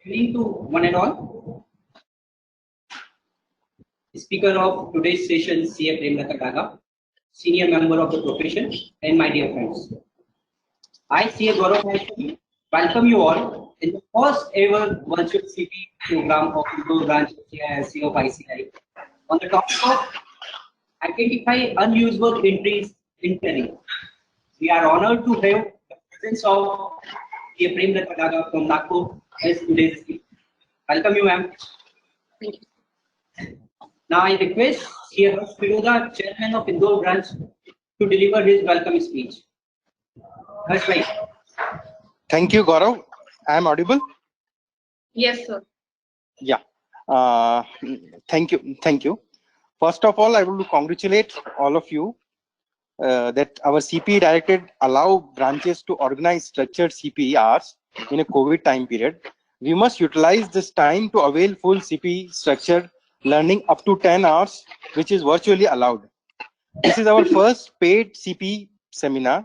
evening to one and all. Speaker of today's session, CA Premlata Daga, senior member of the profession, and my dear friends. I, CA Gaurav Maheshwari, welcome you all in the first ever virtual CP program of Indore branch CISC of ICI on the topic of identify unusual entries in tally. We are honored to have the presence of CA Premlata Daga from Nagpur as today's speaker. Welcome you, ma'am. Thank you. Now I request CA Harsh Firoza, chairman of Indore branch, to deliver his welcome speech. Harsh bhai. Thank you, Gaurav. I am audible? Yes, sir. Yeah. Thank you. First of all, I want to congratulate all of you that our CPE directed allow branches to organize structured CPE hours in a COVID time period. We must utilize this time to avail full CPE structured learning up to 10 hours, which is virtually allowed. This is our first paid CPE seminar.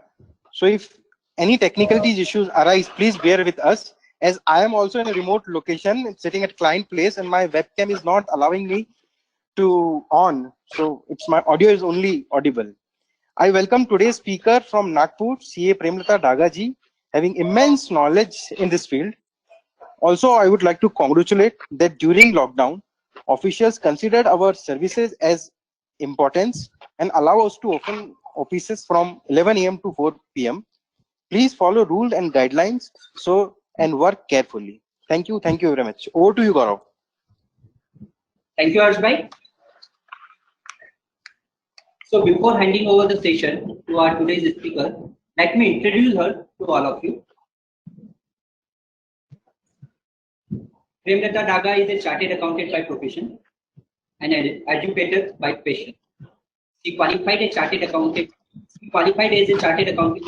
So if any technical issues arise, please bear with us, as I am also in a remote location sitting at client place and my webcam is not allowing me to on. So it's my audio is only audible. I welcome today's speaker from Nagpur, CA Premlata Daga ji, having immense knowledge in this field. Also, I would like to congratulate that during lockdown, officials considered our services as importance and allow us to open offices from 11 AM to 4 PM. Please follow rules and guidelines and work carefully. Thank you very much. Over to you, Gaurav. Thank you, Harsh bhai. So before handing over the session to our today's speaker, let me introduce her to all of you. Premlata Daga is a chartered accountant by profession and an educator by passion. She qualified as a chartered accountant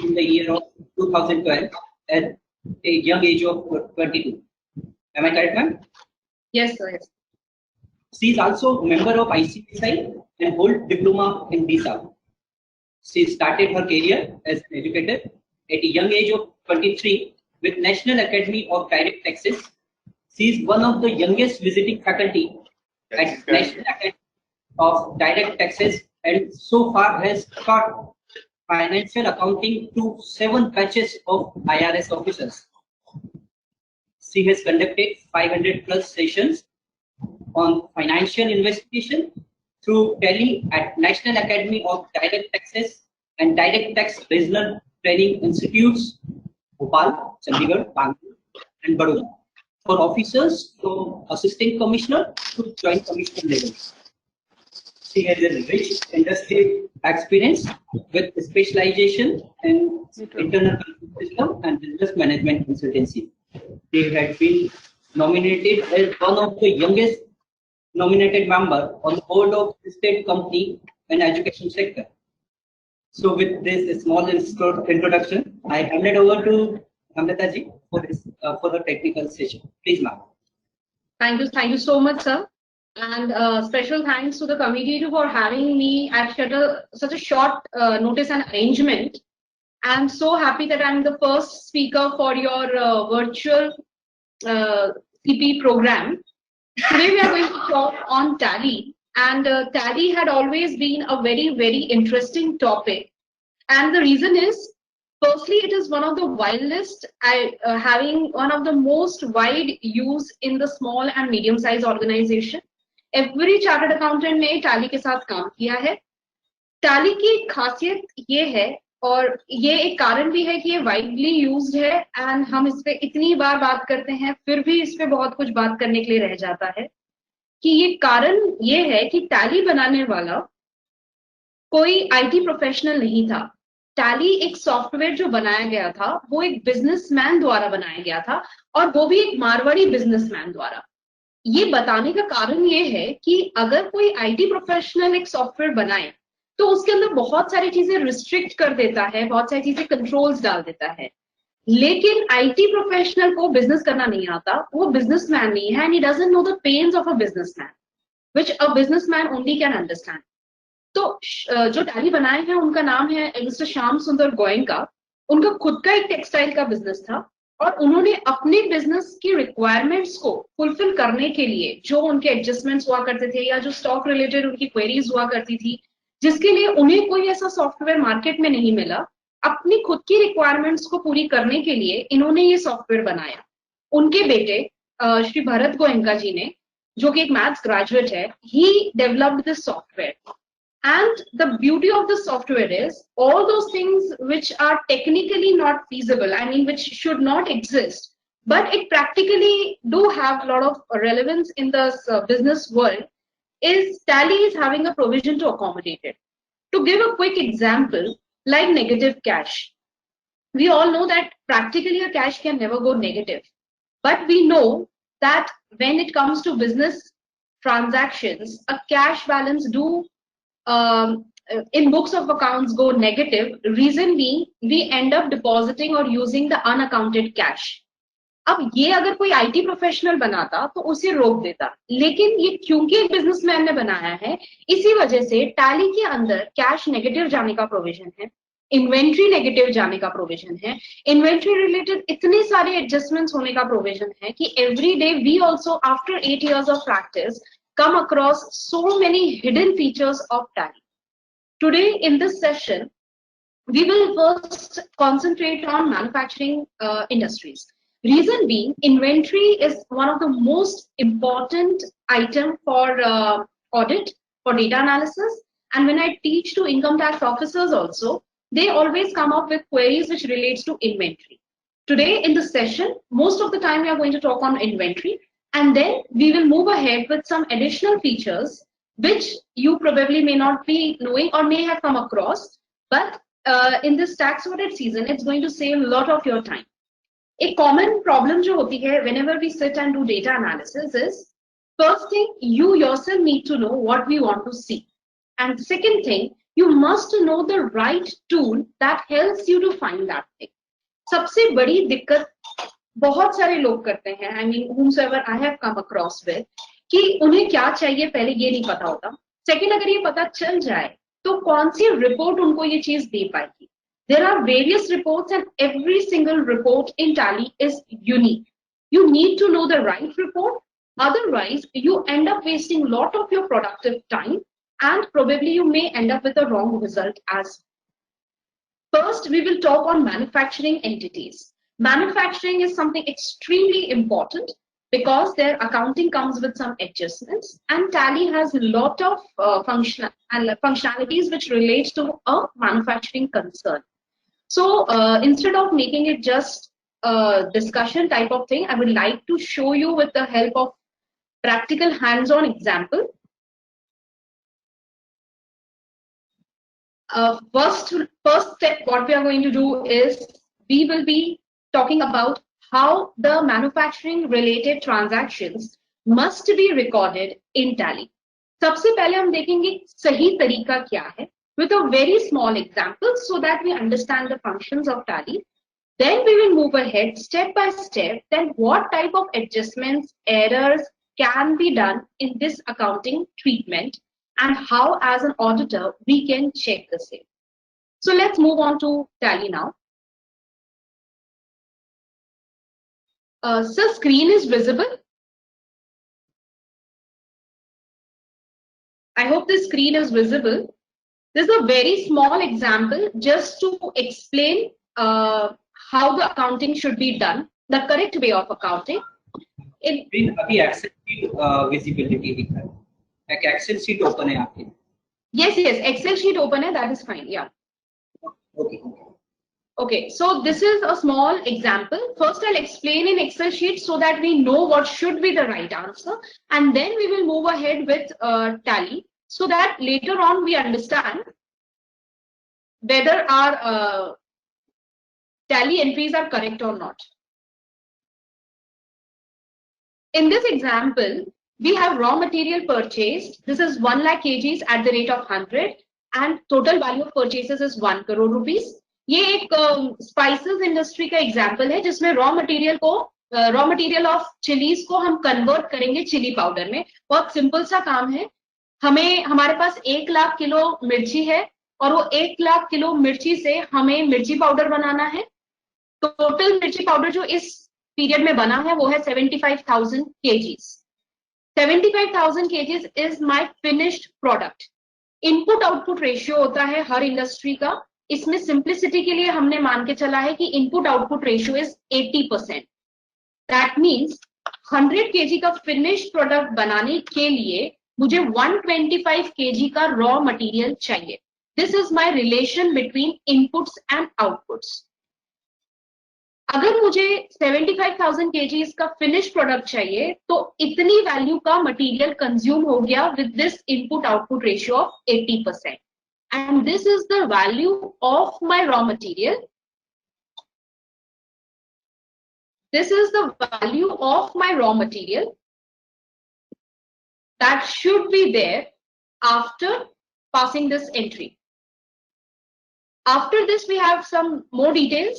in the year of 2012 at a young age of 22. Am I correct, ma'am? Yes, sir. Yes. She is also a member of ICSI and holds diploma in DSA. She started her career as an educator at a young age of 23 with National Academy of Direct Taxes. She is one of the youngest visiting faculty at National Academy of Direct Taxes and so far has taught financial accounting to 7 batches of IRS officers. She has conducted 500 plus sessions on financial investigation through Tally at National Academy of Direct Taxes and Direct Tax Regional Training Institutes, Bhopal, Chandigarh, Bangalore, and Baroda, for officers from assistant commissioner to joint commissioner level. She has a rich industry experience with specialization in internal system and business management consultancy. She had been nominated as one of the youngest nominated member on the board of state company and education sector. So with this small introduction, I hand it over to Amrita ji for the technical session. Please, ma'am. Thank you so much, sir. And special thanks to the committee for having me at such a short notice and arrangement. I'm so happy that I'm the first speaker for your virtual CP program. Today we are going to talk on Tally, and Tally had always been a very interesting topic. And the reason is, firstly, it is one of the wildest, having one of the most wide use in the small and medium-sized organization. Every chartered accountant ने Tally के साथ काम किया है. Tally की खासियत ये है, और ये एक कारण भी है कि ये वाइडली यूज्ड है, एंड हम इस पे इतनी बार बात करते हैं फिर भी इस पे बहुत कुछ बात करने के लिए रह जाता है, कि ये कारण ये है कि टैली बनाने वाला कोई आईटी प्रोफेशनल नहीं था. टैली एक सॉफ्टवेयर जो बनाया गया था वो एक बिजनेसमैन द्वारा बनाया गया था, और वो भी एक मारवाड़ी बिजनेसमैन द्वारा. ये बताने का कारण ये है कि अगर कोई आईटी प्रोफेशनल एक सॉफ्टवेयर बनाए तो उसके अंदर बहुत सारी चीजें रिस्ट्रिक्ट कर देता है, बहुत सारी चीजें कंट्रोल्स डाल देता है. लेकिन आईटी प्रोफेशनल को बिजनेस करना नहीं आता, वो बिजनेसमैन नहीं है, and he doesn't know the pains of a businessman, which a businessman only can understand. तो जो टैली बनाए हैं उनका नाम है मिस्टर श्याम सुंदर गोयनका. उनका खुद का एक टेक्सटाइल का बिजनेस था, और उन्होंने अपने बिजनेस की रिक्वायरमेंट्स को फुलफिल करने के लिए जो उनके एडजस्टमेंट्स हुआ करते थे या जो स्टॉक रिलेटेड उनकी क्वेरीज हुआ करती थी, जिसके लिए उन्हें कोई ऐसा सॉफ्टवेयर मार्केट में नहीं मिला, अपनी खुद की रिक्वायरमेंट्स को पूरी करने के लिए इन्होंने ये सॉफ्टवेयर बनाया। उनके बेटे श्री भरत गोयनका जी ने, जो कि एक मैथ्स ग्रेजुएट है, he developed this software. And the beauty of the software is all those things which are technically not feasible, I mean, which should not exist, but it practically do have a lot of relevance in the business world, is Tally is having a provision to accommodate it. To give a quick example, like negative cash. We all know that practically a cash can never go negative, but we know that when it comes to business transactions, a cash balance do in books of accounts go negative. Reason being, we end up depositing or using the unaccounted cash. अब ये अगर कोई IT professional बनाता तो उसे रोक देता, लेकिन ये क्योंकि एक बिजनेसमैन ने बनाया है, इसी वजह से टैली के अंदर कैश नेगेटिव जाने का प्रोविजन है, इन्वेंट्री नेगेटिव जाने का प्रोविजन है, इन्वेंट्री रिलेटेड इतने सारे एडजस्टमेंट्स होने का प्रोविजन है कि every day we also after 8 years of practice come across so many hidden features of Tally. Today in this session, we will first concentrate on manufacturing industries. Reason being, inventory is one of the most important item for audit, for data analysis. And when I teach to income tax officers also, they always come up with queries which relates to inventory. Today in this session, most of the time we are going to talk on inventory. And then we will move ahead with some additional features which you probably may not be knowing or may have come across, but in this tax audit season, it's going to save a lot of your time. A common problem jo hoti hai whenever we sit and do data analysis is, first thing, you yourself need to know what we want to see. And second thing, you must know the right tool that helps you to find that thing. सबसे बड़ी दिक्कत बहुत सारे लोग करते हैं, I mean, whomsoever I have come across with, कि उन्हें क्या चाहिए पहले ये नहीं पता होता। सेकंड, अगर ये पता चल जाए तो कौन सी रिपोर्ट उनको ये चीज दे पाएगी। There are various reports and every single report in Tally is unique. You need to know the right report, otherwise you end up wasting a lot of your productive time and probably you may end up with a wrong result as well. First, we will talk on manufacturing entities. Manufacturing is something extremely important because their accounting comes with some adjustments, and Tally has a lot of functionalities which relate to a manufacturing concern. So instead of making it just a discussion type of thing, I would like to show you with the help of practical hands-on example. First step, what we are going to do is we will be talking about how the manufacturing related transactions must be recorded in Tally. सबसे पहले हम देखेंगे सही तरीका क्या है with a very small example so that we understand the functions of Tally. Then we will move ahead step by step, then what type of adjustments, errors can be done in this accounting treatment and how as an auditor we can check the same. So let's move on to Tally now. So screen is visible. I hope the screen is visible. This is a very small example just to explain how the accounting should be done, the correct way of accounting. अभी Excel sheet visibility दिख रहा है। एक Excel sheet open है आपके? Yes, Excel sheet open है, that is fine, yeah. Okay, so this is a small example. First, I'll explain in Excel sheet so that we know what should be the right answer. And then we will move ahead with Tally so that later on we understand whether our Tally entries are correct or not. In this example, we have raw material purchased. This is 1 lakh kgs at the rate of 100 and total value of purchases is 1 crore rupees. ये एक spices industry का example है जिसमें raw material of chillies को हम convert करेंगे chilli powder में। बहुत सिंपल सा काम है। हमारे पास 1 लाख किलो मिर्ची है और वो 1 लाख किलो मिर्ची से हमें मिर्ची पाउडर बनाना है। टोटल मिर्ची पाउडर जो इस पीरियड में बना है वो है 75,000 kgs. 75,000 kgs is my finished product. Input output ratio होता है हर इंडस्ट्री का. इसमें सिंप्लिसिटी के लिए हमने मान के चला है कि input output ratio is 80%. That means 100 kg का फिनिश्ड प्रोडक्ट बनाने के लिए मुझे 125 kg का रॉ मटेरियल चाहिए. This is my relation between inputs and outputs. अगर मुझे 75,000 kgs का फिनिश प्रोडक्ट चाहिए तो इतनी वैल्यू का मटेरियल कंज्यूम हो गया with this input output ratio of 80%. And this is the value of my raw material. This is the value of my raw material that should be there after passing this entry. After this, we have some more details.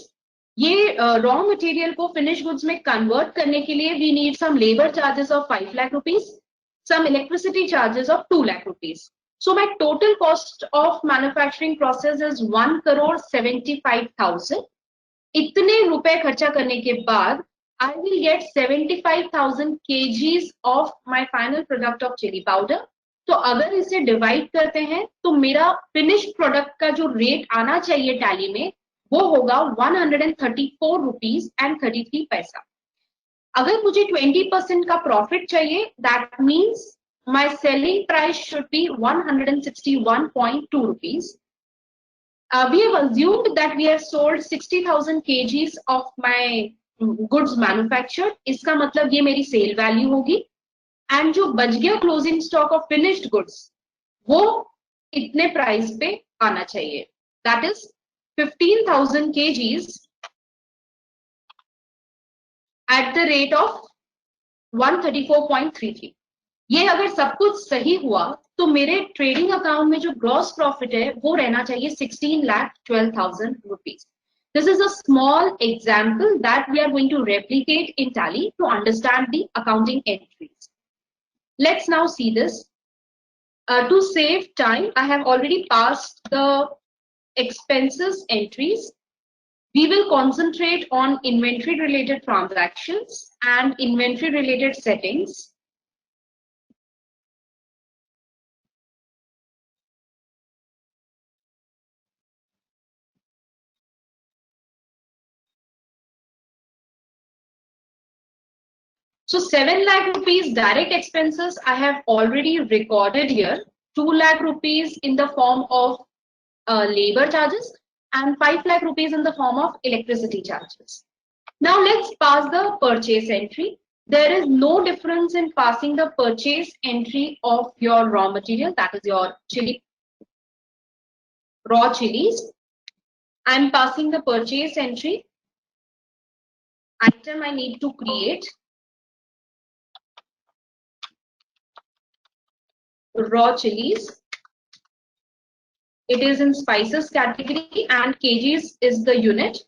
ये raw material को finished goods में convert करने के लिए we need some labor charges of 5 lakh rupees, some electricity charges of 2 lakh rupees. So my total cost of manufacturing process is 1,75,000. इतने रुपए खर्चा करने के बाद I will get 75,000 kgs of my final product of chili powder. तो अगर इसे divide करते हैं तो मेरा फिनिश्ड प्रोडक्ट का जो रेट आना चाहिए टैली में वो होगा 134 रुपीज एंड 33 पैसा. अगर मुझे 20% का प्रॉफिट चाहिए that means my selling price should be 161.2 rupees. We have assumed that we have sold 60,000 kgs of my goods manufactured. इसका मतलब ये मेरी सेल वैल्यू होगी. एंड जो बच गया closing stock of finished goods वो इतने प्राइस पे आना चाहिए. That is 15,000 kgs at the rate of 134.33. ये अगर सब कुछ सही हुआ तो मेरे ट्रेडिंग अकाउंट में जो ग्रॉस प्रॉफिट है वो रहना चाहिए 16,12,000 rupees. This is a small example that we are going to replicate in Tally to understand the accounting entries. Let's now see this. To save time, I have already passed the expenses entries. We will concentrate on inventory related transactions and inventory related settings. So 7 lakh rupees direct expenses I have already recorded here. 2 lakh rupees in the form of labor charges and 5 lakh rupees in the form of electricity charges. Now let's pass the purchase entry. There is no difference in passing the purchase entry of your raw material, that is your chili, raw chilies. I'm passing the purchase entry. Item I need to create. Raw chilies. It is in spices category and kgs is the unit.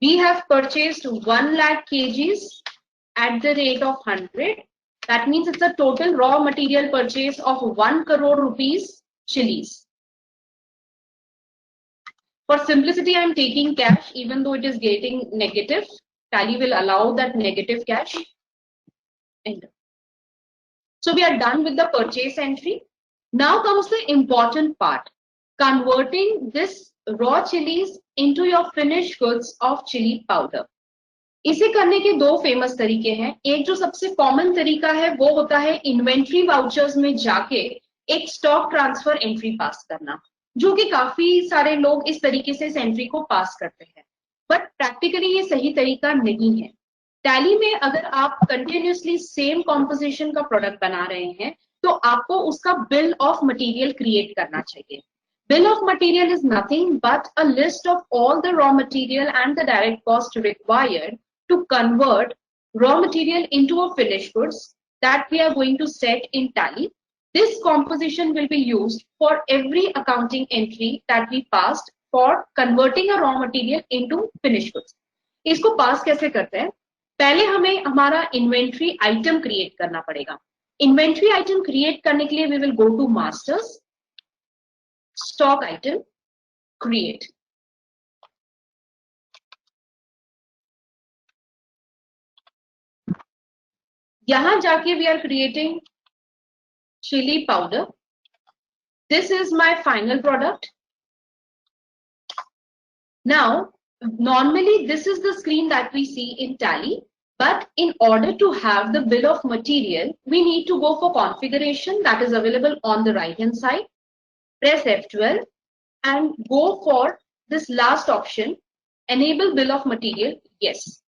We have purchased 1 lakh kgs at the rate of 100. That means it's a total raw material purchase of 1 crore rupees chilies. For simplicity, I am taking cash even though it is getting negative. Tally will allow that negative cash. Enter. So we are done with the purchase entry. Now comes the important part. Converting this raw chilies into your finished goods of chili powder. इसे करने के दो famous तरीके हैं. एक जो सबसे common तरीका है वो होता है इन्वेंट्री वाउचर्स में जाके एक स्टॉक ट्रांसफर एंट्री पास करना, जो कि काफी सारे लोग इस तरीके से इस एंट्री को पास करते हैं. बट प्रैक्टिकली ये सही तरीका नहीं है. टैली में अगर आप कंटिन्यूसली सेम कॉम्पोजिशन का प्रोडक्ट बना रहे हैं तो आपको उसका बिल ऑफ मटेरियल क्रिएट करना चाहिए. Bill of material is nothing but a list of all the raw material and the direct cost required to convert raw material into a finished goods that we are going to set in Tally. This composition will be used for every accounting entry that we passed for converting a raw material into finished goods. इसको पास कैसे करते हैं? पहले हमें हमारा inventory item create करना पड़ेगा. Inventory item create करने के लिए we will go to masters, stock item, create. यहां जाके we are creating chili powder. This is my final product. Now, normally this is the screen that we see in Tally, but in order to have the bill of material, we need to go for configuration that is available on the right hand side. Press F12 and go for this last option, enable bill of material, yes.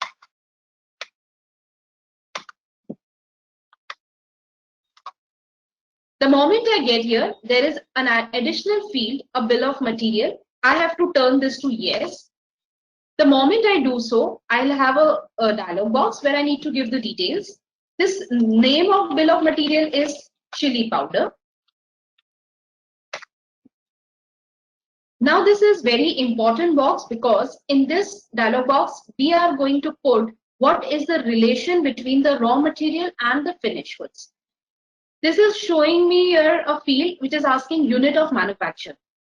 The moment I get here, there is an additional field, a bill of material. I have to turn this to yes. The moment I do so, I'll have a dialog box where I need to give the details. This name of bill of material is chili powder. Now this is very important box because in this dialog box, we are going to put what is the relation between the raw material and the finished goods. This is showing me here a field which is asking unit of manufacture.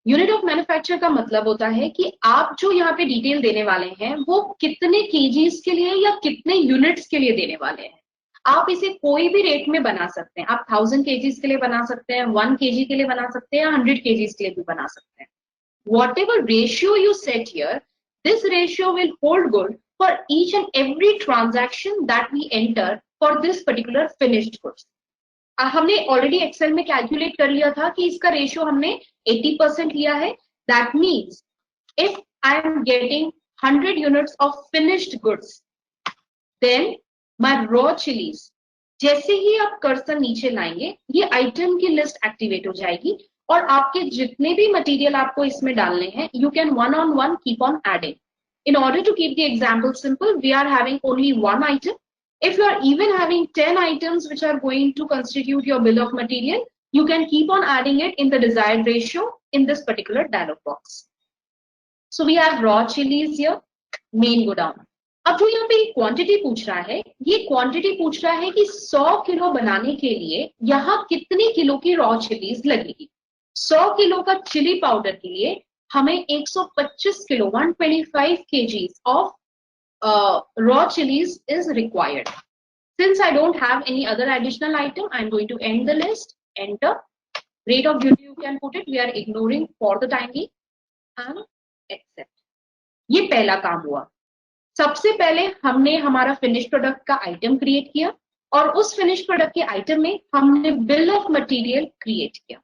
Unit of manufacture का मतलब होता है कि आप जो यहाँ पे detail देने वाले हैं वो कितने kgs के लिए या कितने यूनिट्स के लिए देने वाले हैं. आप इसे कोई भी रेट में बना सकते हैं. आप 1000 kgs के लिए बना सकते हैं, 1 kg के लिए बना सकते हैं, 100 kgs के लिए भी बना सकते हैं. Whatever ratio you set here, this ratio will hold good for each and every transaction that we enter for this particular finished goods. हमने ऑलरेडी एक्सेल में कैलकुलेट कर लिया था कि इसका रेशियो हमने 80% लिया है. That means if I am getting 100 units of finished goods, then my raw chilies, जैसे ही आप कर्सर नीचे लाएंगे ये आइटम की लिस्ट एक्टिवेट हो जाएगी और आपके जितने भी मटेरियल आपको इसमें डालने हैं, you can one on one keep on adding. In order to keep the example simple, we are having only one item. If you are even having 10 items which are going to constitute your bill of material, you can keep on adding it in the desired ratio in this particular dialog box. So we have raw chilies here, main go down. अब जो यहाँ पे quantity पूछ रहा है, ये quantity पूछ रहा है कि 100 किलो बनाने के लिए यहाँ कितने किलो की रॉ चिलीज लगेगी. 100 किलो का चिली पाउडर के लिए हमें 125 kilo 125 kgs of raw chilies is required. Since I don't have any other additional item, I'm going to end the list, enter. Rate of duty you can put it, we are ignoring for the time being, and accept. ये पहला काम हुआ. सबसे पहले हमने हमारा finish product का item create किया और उस फिनिश प्रोडक्ट के आइटम में हमने बिल ऑफ मटेरियल क्रिएट किया.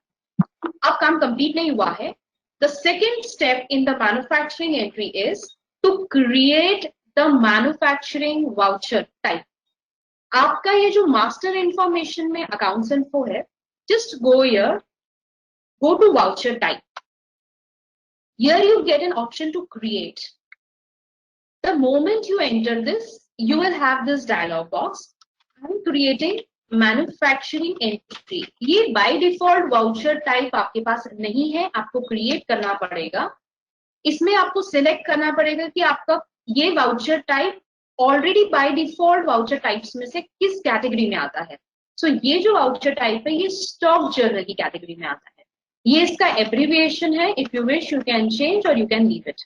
अब काम कंप्लीट नहीं हुआ है. The second step in the manufacturing entry is to create the manufacturing voucher type. आपका ये जो master information में accounts info है, just go here, go to voucher type. Here you get an option to create. The moment you enter this, you will have this dialog box. I'm creating manufacturing entry. ये by default voucher type आपके पास नहीं है, आपको create करना पड़ेगा. इसमें आपको select करना पड़ेगा कि आपका ये voucher type already by default voucher types में से किस कैटेगरी में आता है. सो ये जो वाउचर टाइप है ये स्टॉक जर्नल की कैटेगरी में आता है. ये इसका एब्रिविएशन है. If you wish you can change or you can leave it.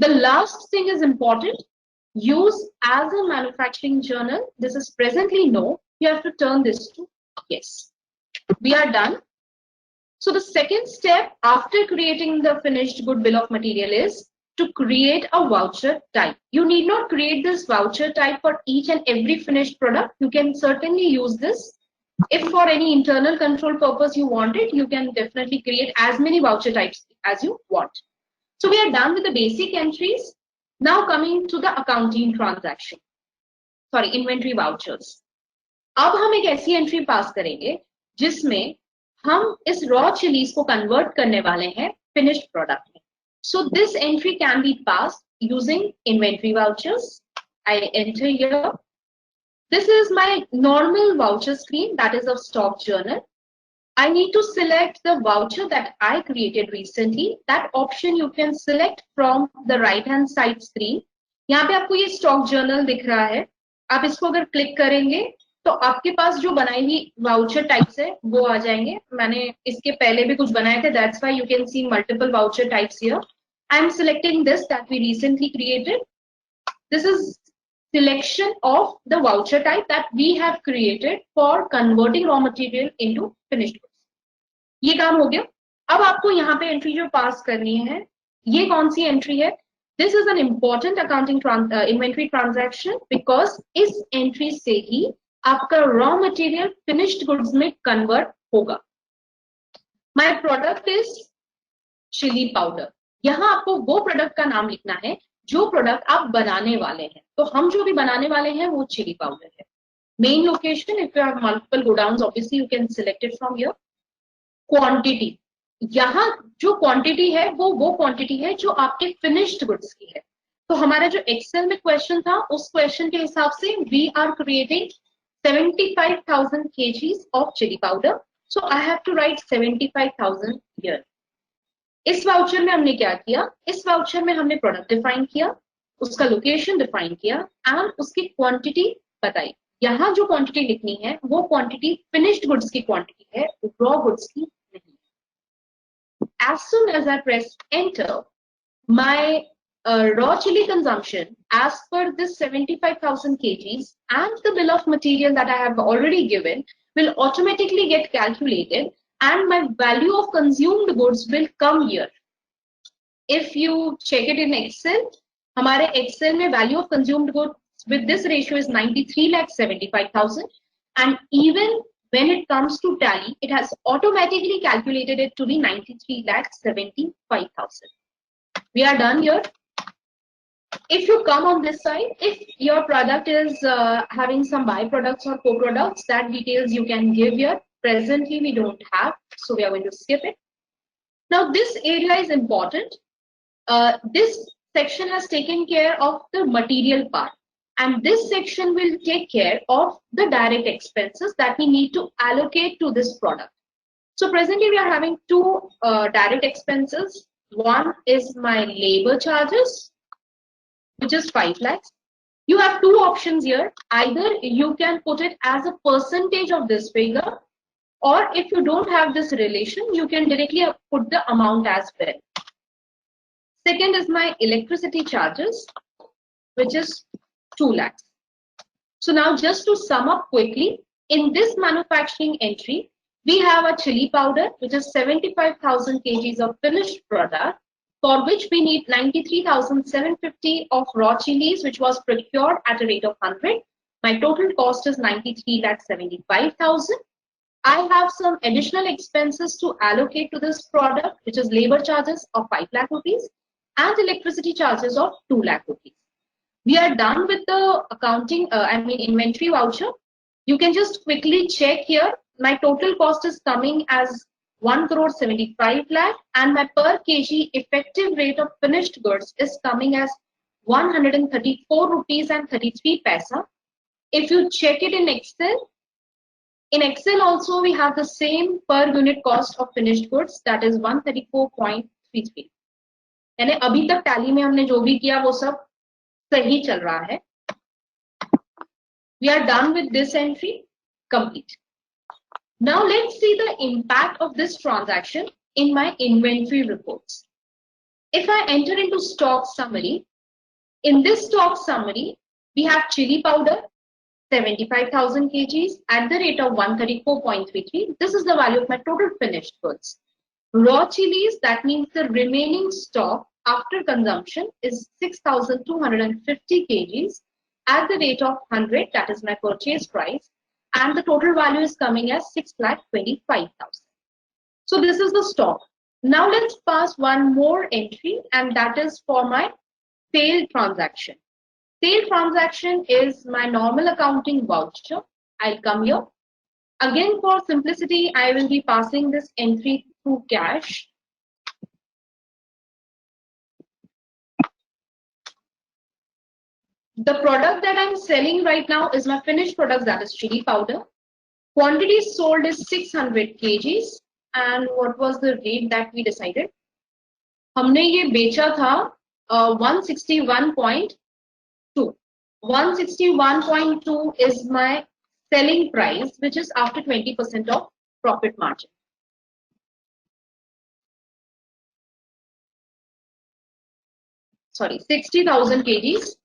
The last thing is important, use as a manufacturing journal. This is presently no, you have to turn this to yes. We are done. So the second step after creating the finished good bill of material is to create a voucher type. You need not create this voucher type for each and every finished product. You can certainly use this. If for any internal control purpose you want it, you can definitely create as many voucher types as you want. So we are done with the basic entries. Now coming to the accounting transaction. Sorry, inventory vouchers. अब हम एक ऐसी entry पास करेंगे जिसमें हम इस raw chillies को convert करने वाले हैं फिनिश्ड प्रोडक्ट में. So this entry can be passed using inventory vouchers. I enter here. This is my normal voucher screen, that is of stock journal. I need to select the voucher that I created recently. That option you can select from the right hand side screen. यहाँ पे आपको ये stock journal दिख रहा है. आप इसको अगर क्लिक करेंगे तो आपके पास जो बनाई हुई वाउचर टाइप्स है वो आ जाएंगे. मैंने इसके पहले भी कुछ बनाए थे, that's why you can see multiple voucher types here. I am selecting this that we recently created. This is selection of the voucher type that we have created for converting raw material into finished goods. ये काम हो गया. अब आपको यहाँ पे entry जो पास करनी है, ये कौन सी एंट्री है? This is an important accounting inventory transaction, because इस एंट्री से ही आपका रॉ मटेरियल फिनिश्ड गुड्स में कन्वर्ट होगा. My product is chili powder. यहाँ आपको वो प्रोडक्ट का नाम लिखना है जो प्रोडक्ट आप बनाने वाले हैं. तो हम जो भी बनाने वाले हैं वो चिली पाउडर है. Main location, if you have multiple godowns obviously you can select it from here. Quantity, यहाँ जो क्वांटिटी है वो क्वांटिटी है जो आपके फिनिश्ड गुड्स की है. तो हमारा जो एक्सेल में क्वेश्चन था उस क्वेश्चन के हिसाब से we are creating 75,000 kgs of chili powder. So I have to write 75,000 here. इस वाउचर में हमने क्या किया? इस वाउचर में हमने प्रोडक्ट डिफाइन किया, उसका लोकेशन डिफाइन किया एंड उसकी क्वांटिटी बताई. यहाँ जो क्वांटिटी लिखनी है वो क्वांटिटी फिनिश्ड गुड्स की क्वांटिटी है, रॉ गुड्स की नहीं. As soon as I press enter, my raw chili consumption as per this 75,000 kgs and the bill of material that I have already given will automatically get calculated and my value of consumed goods will come here. If you check it in Excel, हमारे Excel में value of consumed goods with this ratio is 93,75,000 and even when it comes to tally, it has automatically calculated it to be 93,75,000. We are done here. If you come on this side, if your product is having some byproducts or co-products, that details you can give here. Presently, we don't have, so we are going to skip it. Now, this area is important. This section has taken care of the material part, and this section will take care of the direct expenses that we need to allocate to this product. So presently, we are having two direct expenses. One is my labor charges, which is 5 lakhs. You have two options here. Either you can put it as a percentage of this figure, or if you don't have this relation, you can directly put the amount as well. Second is my electricity charges, which is 2 lakhs. So now just to sum up quickly, in this manufacturing entry, we have a chili powder, which is 75,000 kgs of finished product, for which we need 93,750 of raw chilies, which was procured at a rate of 100. My total cost is 93,75,000. I have some additional expenses to allocate to this product, which is labor charges of 5 lakh rupees and electricity charges of 2 lakh rupees. We are done with the accounting, inventory voucher. You can just quickly check here. My total cost is coming as 1,75 lakh and my per kg effective rate of finished goods is coming as 134 rupees and 33 paisa. If you check it in Excel also we have the same per unit cost of finished goods, that is 134.33. यानी अभी तक tally में हमने जो भी किया वो सब सही चल रहा है. We are done with this entry, complete. Now let's see the impact of this transaction in my inventory reports. If I enter into stock summary, in this stock summary, we have chili powder, 75,000 kgs at the rate of 134.33. This is the value of my total finished goods. Raw chilies, that means the remaining stock after consumption is 6,250 kgs at the rate of 100, that is my purchase price. And the total value is coming as 6,25,000. So this is the stock. Now let's pass one more entry, and that is for my sale transaction. Sale transaction is my normal accounting voucher. I'll come here. Again, for simplicity, I will be passing this entry through cash. The product that I'm selling right now is my finished product, that is chili powder. Quantity sold is 600 kgs. And what was the rate that we decided? हमने ये बेचा था 161.2. 161.2 is my selling price, which is after 20% of profit margin. Sorry, 60,000 kgs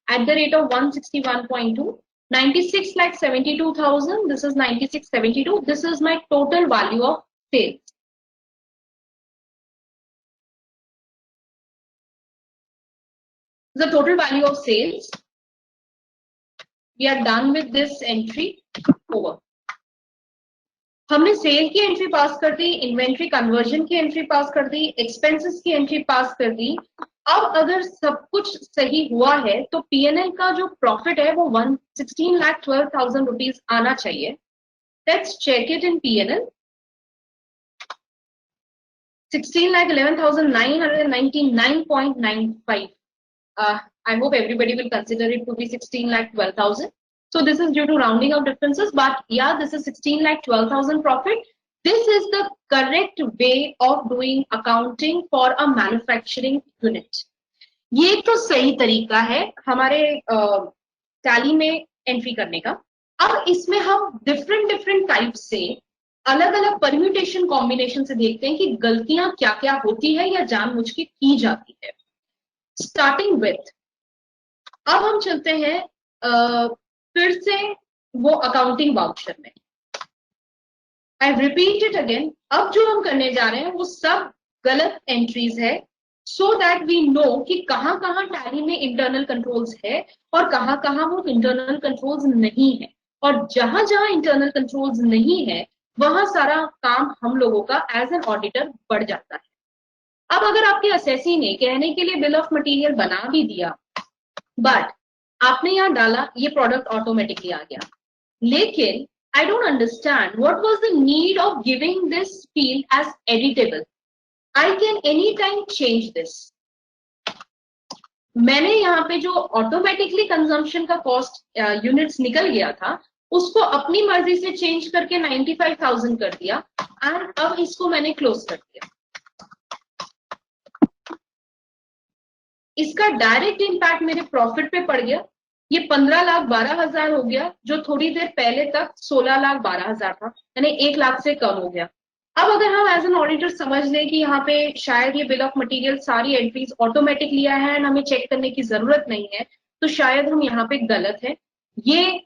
at the rate of 161.2, 96,72,000. This is 9672. This is my total value of sales. The total value of sales. We are done with this entry. Over. हमने cell की entry पास कर दी, inventory conversion की entry पास कर दी, expenses की entry पास कर दी. अब अगर सब कुछ सही हुआ है तो पीएनएल का जो प्रॉफिट है वो 16,12,000 रुपीज आना चाहिए. Let's check it in PNL. 16,11,999.95. I hope everybody will consider it to be 16,12,000. So this is due to rounding of differences, but yeah, this is 16,12,000 profit. This is the correct way of doing accounting for a manufacturing unit. ये तो सही तरीका है हमारे tally में entry करने का. अब इसमें हम डिफरेंट टाइप से अलग अलग परम्यूटेशन कॉम्बिनेशन से देखते हैं कि गलतियां क्या क्या होती है या जानबूझ के की जाती है. स्टार्टिंग विथ, अब हम चलते हैं फिर से वो अकाउंटिंग वाउचर में. I repeat it again. अब जो हम करने जा रहे हैं वो सब गलत एंट्रीज है, सो दैट वी नो कि कहाँ कहाँ टैली में इंटरनल कंट्रोल्स है और कहाँ कहाँ वो इंटरनल कंट्रोल्स नहीं है. और जहां जहां इंटरनल कंट्रोल्स नहीं है वहां सारा काम हम लोगों का एज एन ऑडिटर बढ़ जाता है. अब अगर आपके असेसी ने कहने के लिए बिल ऑफ मटेरियल बना भी दिया, बट आपने यहाँ डाला ये प्रोडक्ट ऑटोमेटिकली आ गया, लेकिन I don't understand what was the need of giving this field as editable. I can anytime change this. मैंने यहाँ पे जो ऑटोमेटिकली कंजम्पशन का कॉस्ट यूनिट्स निकल गया था उसको अपनी मर्जी से चेंज करके 95,000 कर दिया एंड अब इसको मैंने क्लोज कर दिया. इसका डायरेक्ट इम्पैक्ट मेरे प्रॉफिट पे पड़ गया. ये 15,12,000 हो गया जो थोड़ी देर पहले तक 16,12,000 था, यानी 1 लाख से कम हो गया. अब अगर हम एज एन ऑडिटर समझ लें कि यहाँ पे शायद ये बिल ऑफ मटेरियल सारी एंट्रीज ऑटोमेटिक लिया है एंड हमें चेक करने की जरूरत नहीं है, तो शायद हम यहाँ पे गलत है. ये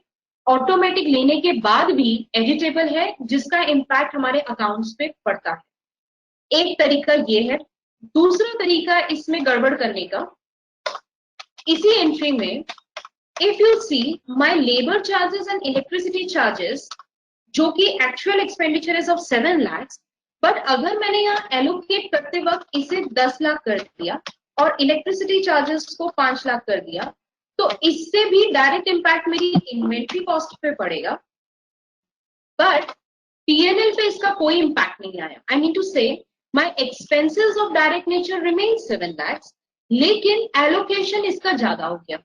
ऑटोमेटिक लेने के बाद भी एडिटेबल है जिसका इम्पैक्ट हमारे अकाउंट्स पे पड़ता है. एक तरीका ये है. दूसरा तरीका इसमें गड़बड़ करने का, इसी एंट्री में if you see my labor charges and electricity charges जो कि actual expenditure is of 7 lakhs, but अगर मैंने यहाँ allocate करते वक्त इसे 10 लाख कर दिया और electricity charges को 5 लाख कर दिया, तो इससे भी direct impact मेरी inventory cost पे पड़ेगा, but P&L पे इसका कोई impact नहीं आया. I mean to say my expenses of direct nature remain 7 lakhs, लेकिन allocation इसका ज्यादा हो गया.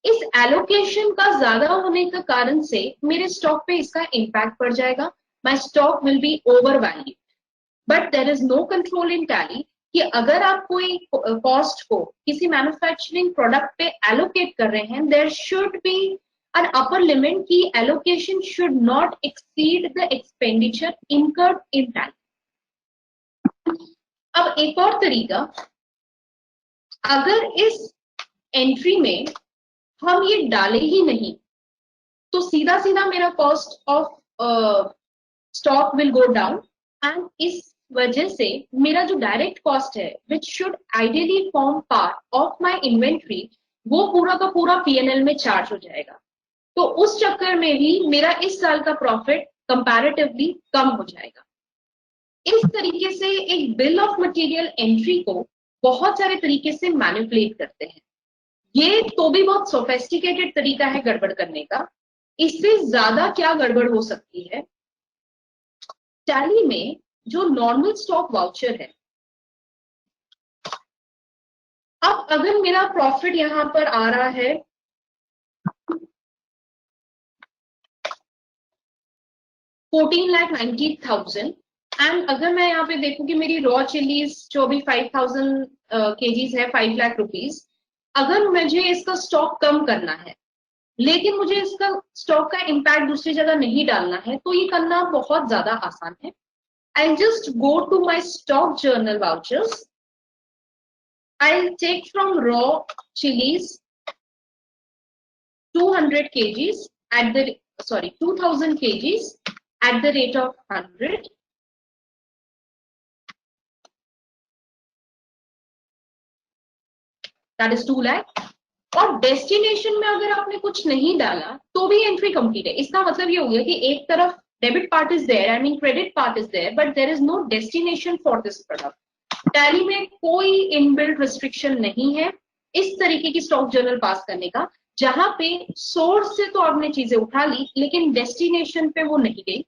इस एलोकेशन का ज्यादा होने के कारण से मेरे स्टॉक पे इसका इम्पैक्ट पड़ जाएगा. My stock will be over valued. But there is no control in Tally कि अगर आप कोई कॉस्ट को किसी मैन्युफैक्चरिंग प्रोडक्ट पे एलोकेट कर रहे हैं, there should be an upper limit की allocation should not exceed the expenditure incurred in Tally. अब एक और तरीका, अगर इस एंट्री में हम ये डाले ही नहीं तो सीधा सीधा मेरा cost of stock will go down and इस वजह से मेरा जो डायरेक्ट कॉस्ट है which should ideally form part of my inventory वो पूरा का पूरा पीएनएल में चार्ज हो जाएगा. तो उस चक्कर में भी मेरा इस साल का प्रॉफिट कंपैरेटिवली कम हो जाएगा. इस तरीके से एक बिल ऑफ मटेरियल एंट्री को बहुत सारे तरीके से मैनिपुलेट करते हैं. ये तो भी बहुत सोफेस्टिकेटेड तरीका है गड़बड़ करने का. इससे ज्यादा क्या गड़बड़ हो सकती है, टैली में जो नॉर्मल स्टॉक वाउचर है, अब अगर मेरा प्रॉफिट यहां पर आ रहा है 14,90,000 एंड अगर मैं यहाँ पे देखूं कि मेरी रॉ चिलीज जो भी 5,000 केजीज है, 5 लाख रुपीज, अगर मुझे इसका स्टॉक कम करना है लेकिन मुझे इसका स्टॉक का इम्पैक्ट दूसरी जगह नहीं डालना है, तो ये करना बहुत ज्यादा आसान है. I'll just go to my stock journal vouchers. I'll take from raw chilies 200 kgs at the 2000 kgs at the rate of 100. That is 2 lakh. और डेस्टिनेशन में अगर आपने कुछ नहीं डाला तो भी एंट्री कंप्लीट है. इसका मतलब ये हो गया कि एक तरफ debit part is there, I mean credit part is there, but there is no destination for this product. Tally में कोई इनबिल्ट रिस्ट्रिक्शन नहीं है इस तरीके की स्टॉक जर्नल पास करने का, जहां पे सोर्स से तो आपने चीजें उठा ली लेकिन डेस्टिनेशन पे वो नहीं गई.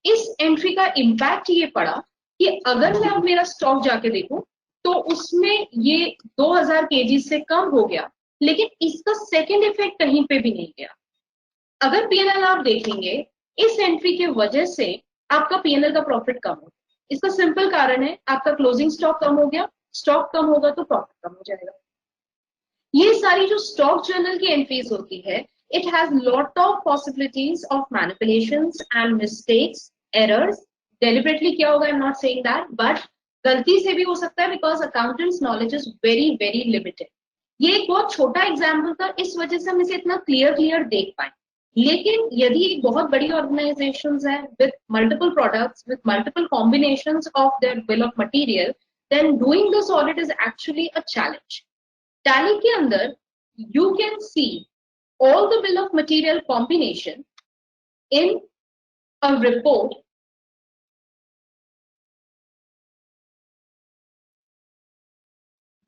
इस एंट्री का इम्पैक्ट ये पड़ा कि अगर मैं अब मेरा स्टॉक जाके देखूं तो उसमें ये 2000 केजी से कम हो गया, लेकिन इसका सेकेंड इफेक्ट कहीं पे भी नहीं गया. अगर पीएनएल आप देखेंगे, इस एंट्री के वजह से आपका पीएनएल का प्रॉफिट कम हो. इसका सिंपल कारण है, आपका क्लोजिंग स्टॉक कम हो गया. स्टॉक कम होगा तो प्रॉफिट कम हो जाएगा. ये सारी जो स्टॉक जर्नल की एंट्रीज होती है, it has lot of possibilities of manipulations and mistakes, errors. Deliberately किया होगा, आई am not saying that, but गलती से भी हो सकता है because accountants knowledge is very very limited. ये एक बहुत छोटा एग्जाम्पल था, इस वजह से हम इसे इतना क्लियर देख पाए. लेकिन यदि एक बहुत बड़ी ऑर्गेनाइजेशंस है with multiple products with multiple combinations of their bill of material, then doing this audit is actually a challenge. Tally के अंदर you can see all the bill of material combination in a report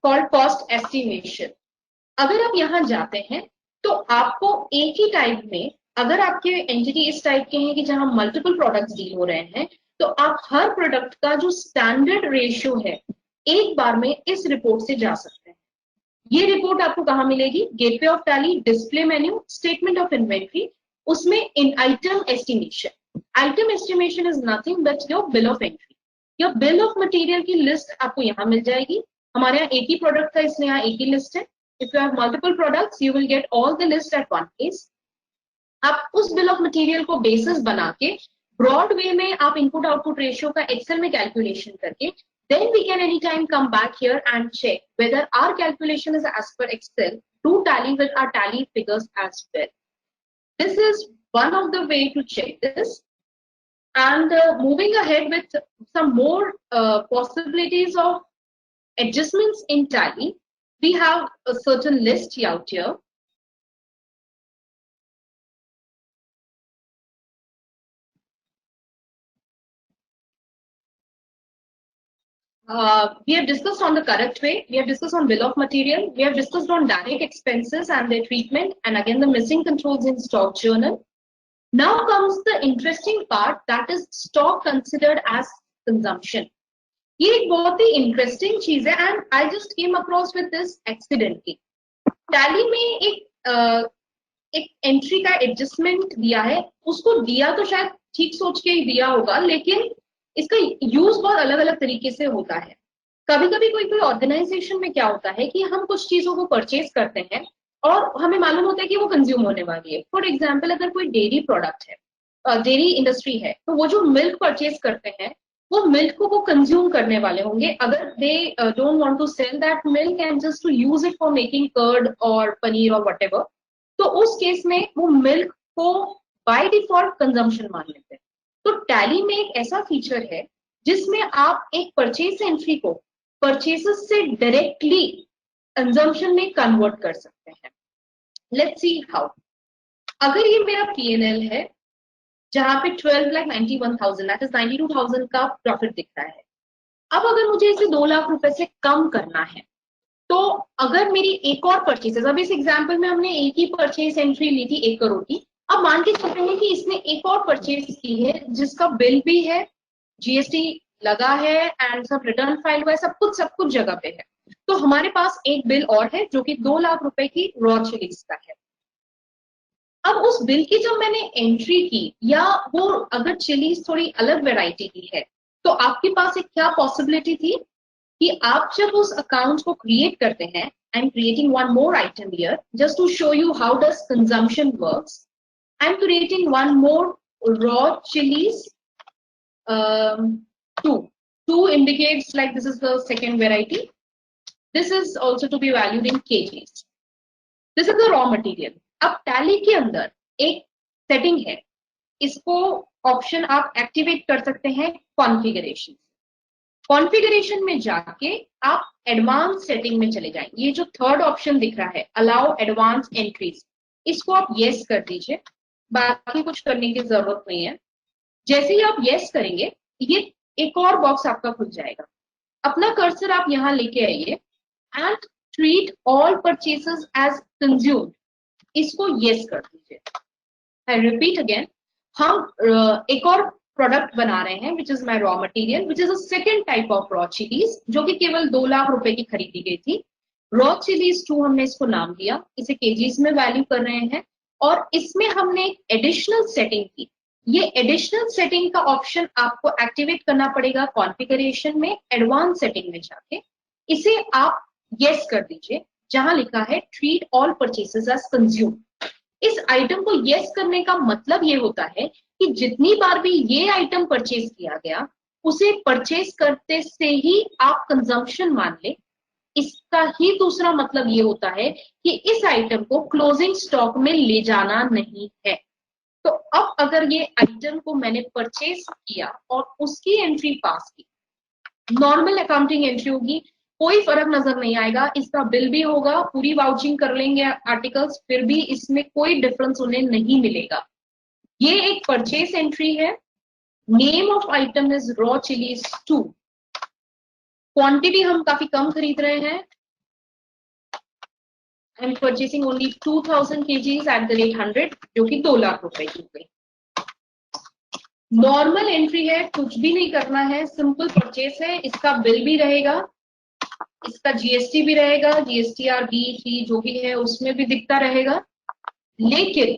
called cost estimation. अगर आप यहां जाते हैं तो आपको एक ही टाइप में, अगर आपके एंटिटी इस टाइप के हैं कि जहां मल्टीपल प्रोडक्ट्स डील हो रहे हैं, तो आप हर प्रोडक्ट का जो स्टैंडर्ड रेशियो है एक बार में इस रिपोर्ट से जा सकते हैं. ये रिपोर्ट आपको कहां मिलेगी? Gateway of Tally, display menu, statement of inventory, उसमें in item estimation. Item estimation is nothing but your bill of entry. Your bill of material की लिस्ट आपको यहां मिल जाएगी. हमारे यहाँ एक ही प्रोडक्ट का, इसलिए यहाँ एक ही लिस्ट है. If you have multiple products you will get all the list at one place. आप उस बिल ऑफ मटेरियल को बेसिस बना के ब्रॉड वे में आप इनपुट आउटपुट रेशियो का एक्सेल में कैलकुलेशन करके, then we can anytime come back here and check whether our calculation is as per Excel to tally with our tally figures as well. This is one of the way to check this. And moving ahead with some more possibilities of adjustments in tally, we have a certain list out here. We have discussed on the correct way, we have discussed on bill of material, we have discussed on direct expenses and their treatment, and again the missing controls in stock journal. Now comes the interesting part, that is stock considered as consumption. ये एक बहुत ही interesting चीज है and I just came across with this accidentally. Tally में एक entry का adjustment दिया है, उसको दिया तो शायद ठीक सोच के ही दिया होगा, लेकिन इसका यूज बहुत अलग अलग तरीके से होता है. कभी कभी कोई ऑर्गेनाइजेशन में क्या होता है कि हम कुछ चीजों को परचेज करते हैं और हमें मालूम होता है कि वो कंज्यूम होने वाली है. फॉर एग्जाम्पल, अगर कोई डेयरी प्रोडक्ट है, डेयरी इंडस्ट्री है, तो वो जो मिल्क परचेज करते हैं वो मिल्क को वो कंज्यूम करने वाले होंगे. अगर they don't want to sell that milk and just to use it for making curd और पनीर और व्हाटएवर, तो उस केस में वो मिल्क को बाय डिफॉल्ट कंजम्पशन मान लेते हैं. तो टैली में एक ऐसा फीचर है जिसमें आप एक परचेज एंट्री को परचेसेस से डायरेक्टली कंजम्पशन में कन्वर्ट कर सकते हैं. Let's see how. अगर ये मेरा पीएनएल है जहां पे 12,91,000 दैट इज 92,000 का प्रॉफिट दिख रहा है. अब अगर मुझे इसे 2 लाख रुपए से कम करना है, तो अगर मेरी एक और परचेसेस, अब इस एग्जाम्पल में हमने एक ही परचेज एंट्री ली थी 1 करोड़ की. अब मान के चलते हैं कि इसने एक और परचेज की है जिसका बिल भी है, जीएसटी लगा है एंड सब रिटर्न फाइल हुआ है, सब कुछ जगह पे है. तो हमारे पास एक बिल और है जो कि 2 लाख रुपए की रॉ चिलीज का है. अब उस बिल की जब मैंने एंट्री की, या वो अगर चिलीज थोड़ी अलग वेराइटी की है, तो आपके पास एक क्या पॉसिबिलिटी थी कि आप जब उस अकाउंट को क्रिएट करते हैं, I am creating one more item here just to show you how does consumption works. I am creating one more raw chilies. Two indicates like this is the second variety. This is also to be valued in kgs. This is the raw material. अब टैली के अंदर एक setting है, इसको option आप activate कर सकते हैं कॉन्फ़िगरेशन. कॉन्फ़िगरेशन में जाके आप एडवांस सेटिंग में चले जाएं. ये जो थर्ड ऑप्शन दिख रहा है अलाउ एडवांस एंट्रीज, इसको आप यस कर दीजिए. बाकी कुछ करने की जरूरत नहीं है. जैसे ही आप यस करेंगे ये एक और बॉक्स आपका खुल जाएगा. अपना कर्सर आप यहाँ लेके आइए and treat all purchases as consumed, इसको यस कर दीजिए. आई रिपीट अगेन, हम एक और प्रोडक्ट बना रहे हैं which is my raw material which is a second type of raw chillies जो कि केवल 2 लाख रुपए की खरीदी गई थी. रॉ चिलीज 2 हमने इसको नाम दिया, इसे केजीज में वैल्यू कर रहे हैं और इसमें हमने एक एडिशनल सेटिंग की. ये एडिशनल सेटिंग का ऑप्शन आपको एक्टिवेट करना पड़ेगा कॉन्फ़िगरेशन में, एडवांस सेटिंग में जाके. इसे आप यस कर दीजिए जहां लिखा है treat all purchases as consumed. इस आइटम को यस करने का मतलब ये होता है कि जितनी बार भी ये आइटम परचेज किया गया उसे परचेज करते से ही आप कंजम्पशन मान ले. इसका ही दूसरा मतलब ये होता है कि इस आइटम को क्लोजिंग स्टॉक में ले जाना नहीं है. तो अब अगर ये आइटम को मैंने परचेज किया और उसकी एंट्री पास की, नॉर्मल अकाउंटिंग एंट्री होगी, कोई फर्क नजर नहीं आएगा. इसका बिल भी होगा, पूरी वाउचिंग कर लेंगे आर्टिकल्स, फिर भी इसमें कोई डिफरेंस उन्हें नहीं मिलेगा. ये एक परचेज एंट्री है. Name of item is raw chillies 2. Quantity हम काफी कम खरीद रहे हैं. I M purchasing only 2000 kgs at the rate 100, जो कि 2 लाख रुपए की गई. नॉर्मल एंट्री है, कुछ भी नहीं करना है, सिंपल परचेस है. इसका बिल भी रहेगा, इसका जीएसटी भी रहेगा, जीएसटीआर बी जो भी है उसमें भी दिखता रहेगा. लेकिन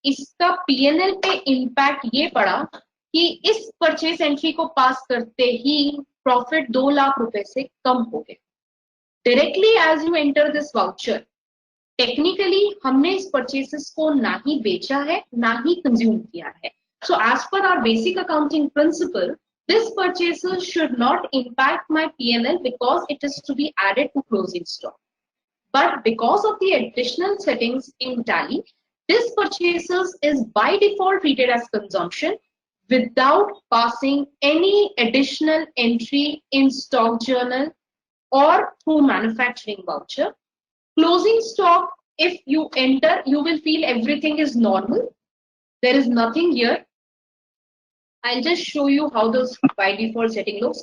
इसका पीएनएल पे इम्पैक्ट ये पड़ा कि इस परचेस एंट्री को पास करते ही प्रॉफिट 2 लाख रुपए से कम हो गए. Directly as you enter this voucher, technically हमने इस परचेसेस को ना ही बेचा है ना ही कंज्यूम किया है. So as per our basic accounting principle, this purchases should not impact my P&L because it is to be added to closing stock. But because of the additional settings in Tally, this purchases is by default treated as consumption without passing any additional entry in stock journal or through manufacturing voucher. Closing stock, if you enter, you will feel everything is normal. There is nothing here. I'll just show you how those by default setting looks.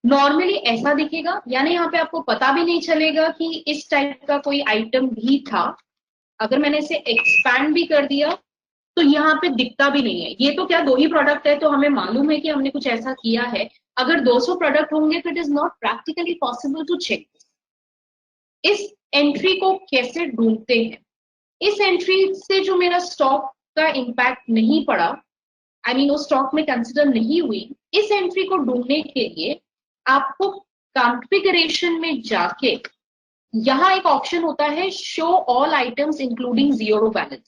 Normally ऐसा दिखेगा, यानी यहाँ पे आपको पता भी नहीं चलेगा कि इस टाइप का कोई आइटम भी था. अगर मैंने इसे एक्सपैंड भी कर दिया तो यहाँ पे दिखता भी नहीं है. ये तो क्या 2 ही प्रोडक्ट है तो हमें मालूम है कि हमने कुछ ऐसा किया है. अगर 200 प्रोडक्ट होंगे तो it is not practically possible to check. इस एंट्री को कैसे ढूंढते हैं? इस एंट्री से जो मेरा स्टॉक का इम्पैक्ट नहीं पड़ा, आई मीन वो स्टॉक में कंसिडर नहीं हुई, इस एंट्री को ढूंढने के लिए आपको कॉन्फ़िगरेशन में जाके यहाँ एक ऑप्शन होता है show all items including zero balance.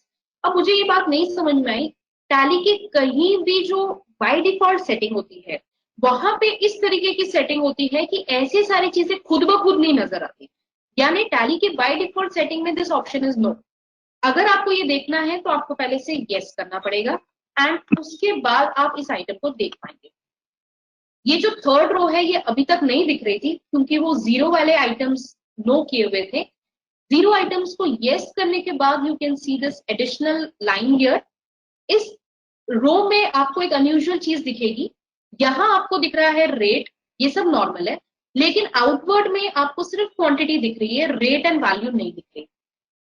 अब मुझे ये बात नहीं समझ में आई, टैली के कहीं भी जो बाय डिफॉल्ट सेटिंग होती है वहां पे इस तरीके की सेटिंग होती है कि ऐसी सारी चीजें खुद ब खुद नहीं नजर आती. यानी टैली के बाय डिफॉल्ट सेटिंग में दिस ऑप्शन इज नो. अगर आपको ये देखना है तो आपको पहले से यस करना पड़ेगा एंड उसके बाद आप इस आइटम को देख पाएंगे. ये जो थर्ड रो है ये अभी तक नहीं दिख रही थी क्योंकि वो जीरो वाले आइटम्स नो किए हुए थे. जीरो आइटम्स को यस करने के बाद you can see this additional line here. इस रो में आपको एक अनयूजुअल चीज दिखेगी. यहाँ आपको दिख रहा है रेट, ये सब नॉर्मल है, लेकिन आउटवर्ड में आपको सिर्फ क्वांटिटी दिख रही है, रेट एंड वैल्यू नहीं दिख रही.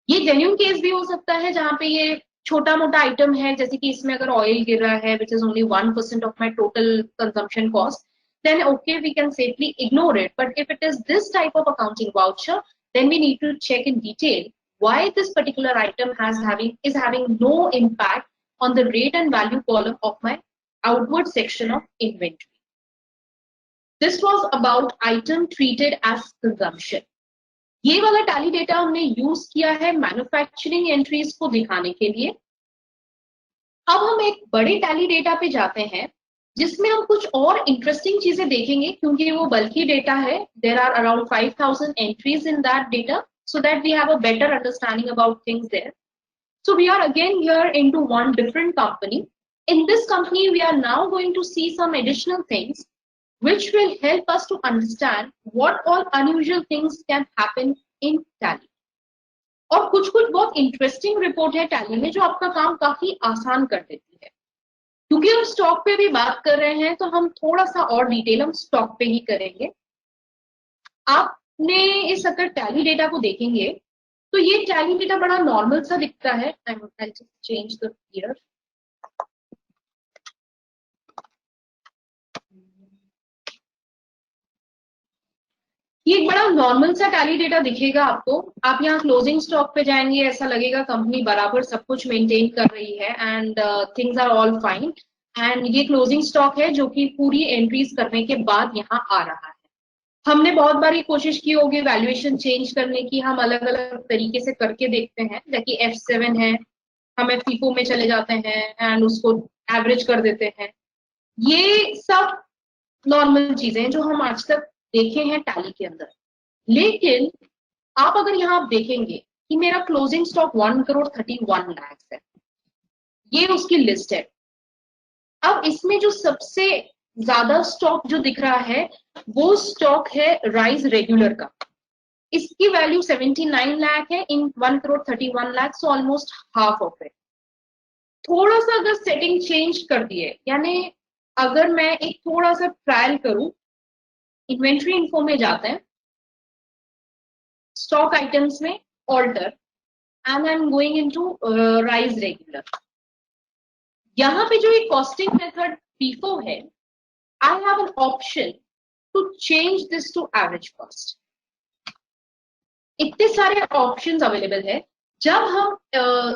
ये जेन्युइन केस भी हो सकता है जहां पे ये छोटा मोटा आइटम है, जैसे कि इसमें अगर ऑयल गिर रहा है which is only 1% of my total consumption cost, then okay, we can safely ignore it. But if it is this type of accounting voucher, then we need to check in detail why this particular item is having no impact on the rate and value column of my outward section of inventory. This was about item treated as consumption. ये वाला tally data हमने use किया है manufacturing entries को दिखाने के लिए। अब हम एक बड़े टैली डेटा पे जाते हैं जिसमें हम कुछ और इंटरेस्टिंग चीजें देखेंगे, क्योंकि वो बल्कि डेटा है। There are around 5000 entries in that data, so that we have a better understanding about things there. So we are again here into one different company. In this company, we are now going to see some additional things which will help us to understand what all unusual things can happen in Tally. और कुछ बहुत interesting report है tally में जो आपका काम काफी आसान कर देती है। क्योंकि हम स्टॉक पे भी बात कर रहे हैं तो हम थोड़ा सा और डिटेल हम स्टॉक पे ही करेंगे। आपने इस अगर टैली डेटा को देखेंगे तो ये टैली डेटा बड़ा नॉर्मल सा दिखता है। I'll just change the here. ये एक बड़ा नॉर्मल सा टैली डेटा दिखेगा आपको। आप यहाँ क्लोजिंग स्टॉक पे जाएंगे, ऐसा लगेगा कंपनी बराबर सब कुछ मेंटेन कर रही है and things are all fine. And ये क्लोजिंग स्टॉक है जो कि पूरी एंट्रीज करने के बाद यहाँ आ रहा है। हमने बहुत बार ये कोशिश की होगी वैल्यूएशन चेंज करने की, हम अलग अलग तरीके से करके देखते हैं। जैसे F7 है, हम FIFO में चले जाते हैं एंड उसको एवरेज कर देते हैं। ये सब नॉर्मल चीजें हैं जो हम आज तक देखे हैं टैली के अंदर। लेकिन आप अगर यहाँ देखेंगे कि मेरा क्लोजिंग स्टॉक 1,31 लाख है, ये उसकी लिस्ट है। अब इसमें जो सबसे ज्यादा स्टॉक जो दिख रहा है वो स्टॉक है राइस रेगुलर का। इसकी वैल्यू 79 लाख है इन 1,31 lakh, so almost half of it. थोड़ा सा अगर सेटिंग चेंज कर दिए, यानी अगर मैं एक थोड़ा सा ट्रायल करूं, इन्वेंट्री इन्फो में जाते हैं, स्टॉक आइटम्स में alter and I am going into rice regular. यहाँ पे जो एक कॉस्टिंग मेथड FIFO है, I have an option to change this to average cost. इतने सारे ऑप्शंस अवेलेबल है। जब हम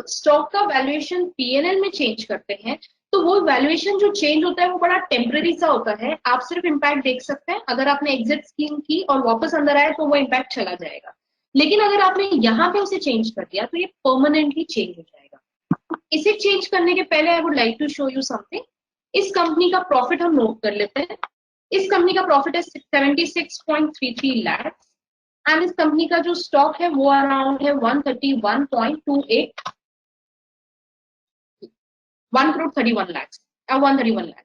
स्टॉक का वैल्यूएशन P&L में चेंज करते हैं तो वो वैल्यूएशन जो चेंज होता है वो बड़ा टेम्पररी सा होता है। आप सिर्फ इम्पैक्ट देख सकते हैं। अगर आपने एग्जिट स्कीम की और वापस अंदर आए तो वो इम्पैक्ट चला जाएगा। लेकिन अगर आपने यहाँ पे उसे चेंज कर दिया तो ये परमानेंटली चेंज हो जाएगा। इसे चेंज करने के पहले I would like to show you something. इस कंपनी का प्रॉफिट हम नोट कर लेते हैं। इस कंपनी का प्रॉफिट है 76.33 लाख एंड इस कंपनी का जो स्टॉक है वो अराउंड है 131.28 1,31 लाख।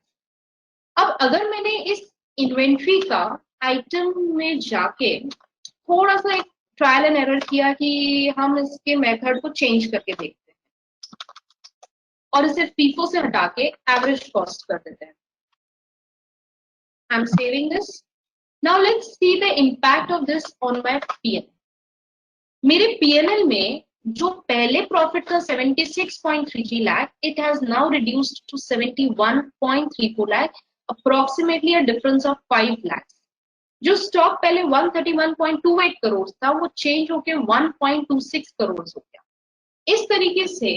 अब अगर मैंने इस इन्वेंट्री का आइटम में जाके थोड़ा सा एक ट्रायल एंड एरर किया कि हम इसके मेथड को चेंज करके देखते हैं और इसे FIFO से हटा के एवरेज कॉस्ट कर देते हैं। I'm saving this. Now let's see the impact of this on my P&L. मेरे P&L में जो पहले प्रॉफिट था 76.33 lakh, it has now reduced to 71.34 lakh, approximately a difference of 5 lakhs. जो स्टॉक पहले 131.28 करोड़ था वो चेंज होके 1.26 करोड़ हो गया। इस तरीके से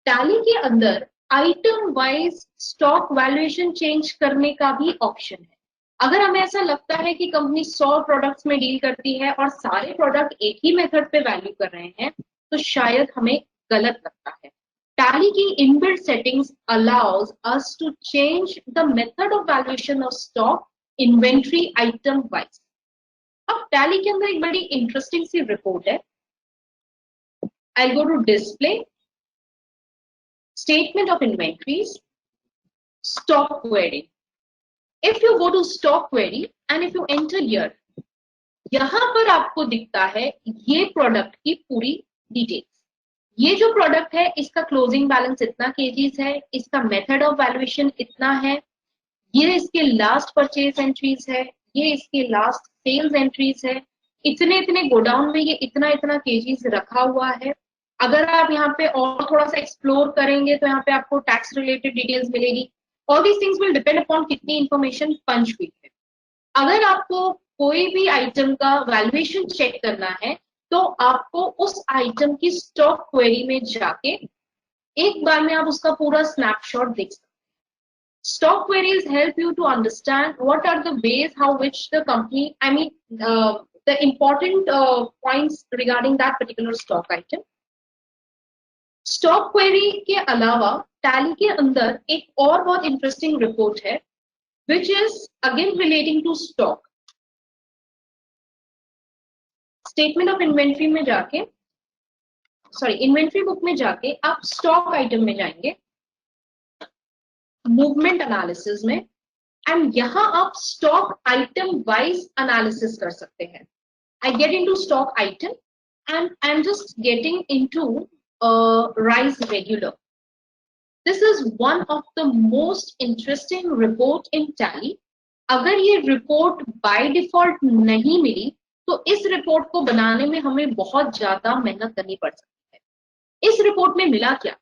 टैली के अंदर item wise stock valuation change करने का भी ऑप्शन है। अगर हमें ऐसा लगता है कि कंपनी 100 प्रोडक्ट्स में डील करती है और सारे प्रोडक्ट एक ही मेथड पे वैल्यू कर रहे हैं तो शायद हमें गलत लगता है। टैली की inbuilt settings allows us to change the method of valuation of stock inventory item wise. अब टैली के अंदर एक बड़ी इंटरेस्टिंग सी रिपोर्ट है। I go to display, statement of inventories, stock query. If you go to stock query and if you enter here, यहां पर आपको दिखता है ये प्रोडक्ट की पूरी डिटेल्स। ये जो प्रोडक्ट है इसका क्लोजिंग बैलेंस इतना केजीज है, इसका मेथड ऑफ वैल्यूएशन इतना है, ये इसके लास्ट परचेज एंट्रीज है, ये इसके लास्ट सेल्स एंट्रीज है, इतने गोडाउन में ये इतना केजीज रखा हुआ है। अगर आप यहाँ पे और थोड़ा सा एक्सप्लोर करेंगे तो यहाँ पे आपको टैक्स रिलेटेड डिटेल्स मिलेगी। All these things will depend upon कितनी इंफॉर्मेशन पंच हुई है। अगर आपको कोई भी आइटम का वैल्यूएशन चेक करना है तो आपको उस आइटम की स्टॉक क्वेरी में जाके एक बार में आप उसका पूरा स्नैपशॉट देख सकते Stock queries help you to understand what are the ways how which the company, the important points regarding that particular stock item. Stock query के अलावा टैली के अंदर एक और बहुत इंटरेस्टिंग रिपोर्ट है which is again relating to stock. Statement of inventory में जाके, सॉरी इन्वेंट्री बुक में जाके आप स्टॉक आइटम में जाएंगे, मूवमेंट एनालिसिस में, एंड यहां आप स्टॉक आइटम वाइज एनालिसिस कर सकते हैं. आई get into stock item and I am just getting into rice regular. This is one of the most interesting report in Tally. अगर ये रिपोर्ट बाय डिफॉल्ट नहीं मिली तो इस रिपोर्ट को बनाने में हमें बहुत ज्यादा मेहनत करनी पड़ सकती है. इस रिपोर्ट में मिला क्या?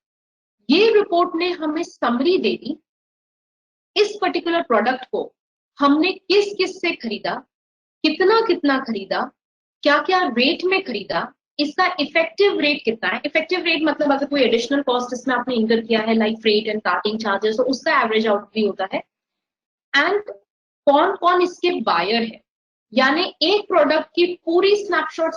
ये रिपोर्ट ने हमें समरी दे दी इस पर्टिकुलर प्रोडक्ट को हमने किस किस से खरीदा, कितना कितना खरीदा, क्या क्या रेट में खरीदा, इसका इफेक्टिव रेट कितना है. इफेक्टिव रेट मतलब अगर कोई एडिशनल कॉस्ट इसमें आपने इंकर किया है like freight and carting charges, तो उसका एवरेज आउट भी होता है. एंड कौन कौन इसके बायर है, यानी एक प्रोडक्ट की पूरी स्नैपशॉट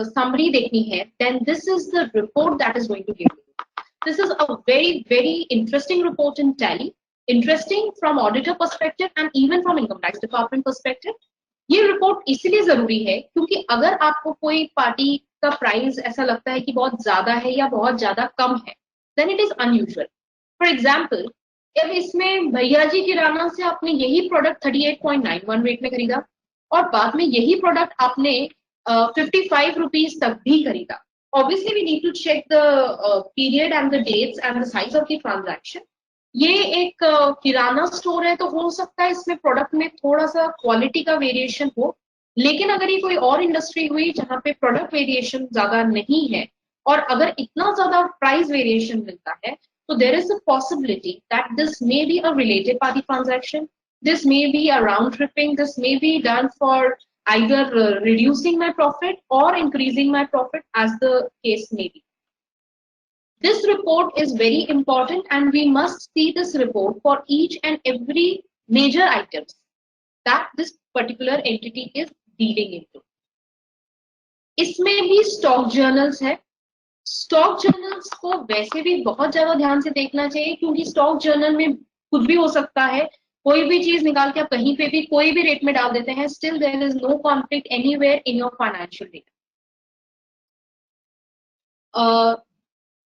समरी देखनी है, then this is the report that is going to give you. This is a very very interesting report in Tally. Interesting from auditor perspective and even from income tax department perspective. ये report इसलिए जरूरी है क्योंकि अगर आपको कोई party का price ऐसा लगता है कि बहुत ज्यादा है या बहुत ज्यादा कम है, then it is unusual. For example, अब इसमें भैया जी किराना से आपने यही प्रोडक्ट 38.91 रेट में खरीदा और बाद में यही प्रोडक्ट आपने 55 रुपीज तक भी खरीदा. Obviously we need to check the period and the dates and the size of the transaction. ये एक किराना स्टोर है तो हो सकता है इसमें प्रोडक्ट में थोड़ा सा क्वालिटी का वेरिएशन हो, लेकिन अगर ये कोई और इंडस्ट्री हुई जहां पे प्रोडक्ट वेरिएशन ज्यादा नहीं है और अगर इतना ज्यादा प्राइस वेरिएशन मिलता है, तो there is a possibility that this may be a related party transaction, this may be a round tripping, this may be done for either reducing my profit or increasing my profit as the case may be. This report is very important and we must see this report for each and every major items that this particular entity is dealing into. इसमें भी stock journals है. Stock journals को वैसे भी बहुत ज्यादा ध्यान से देखना चाहिए क्योंकि स्टॉक जर्नल में कुछ भी हो सकता है. कोई भी चीज निकाल के आप कहीं पे भी कोई भी रेट में डाल देते हैं, still there is no conflict anywhere in your financial data.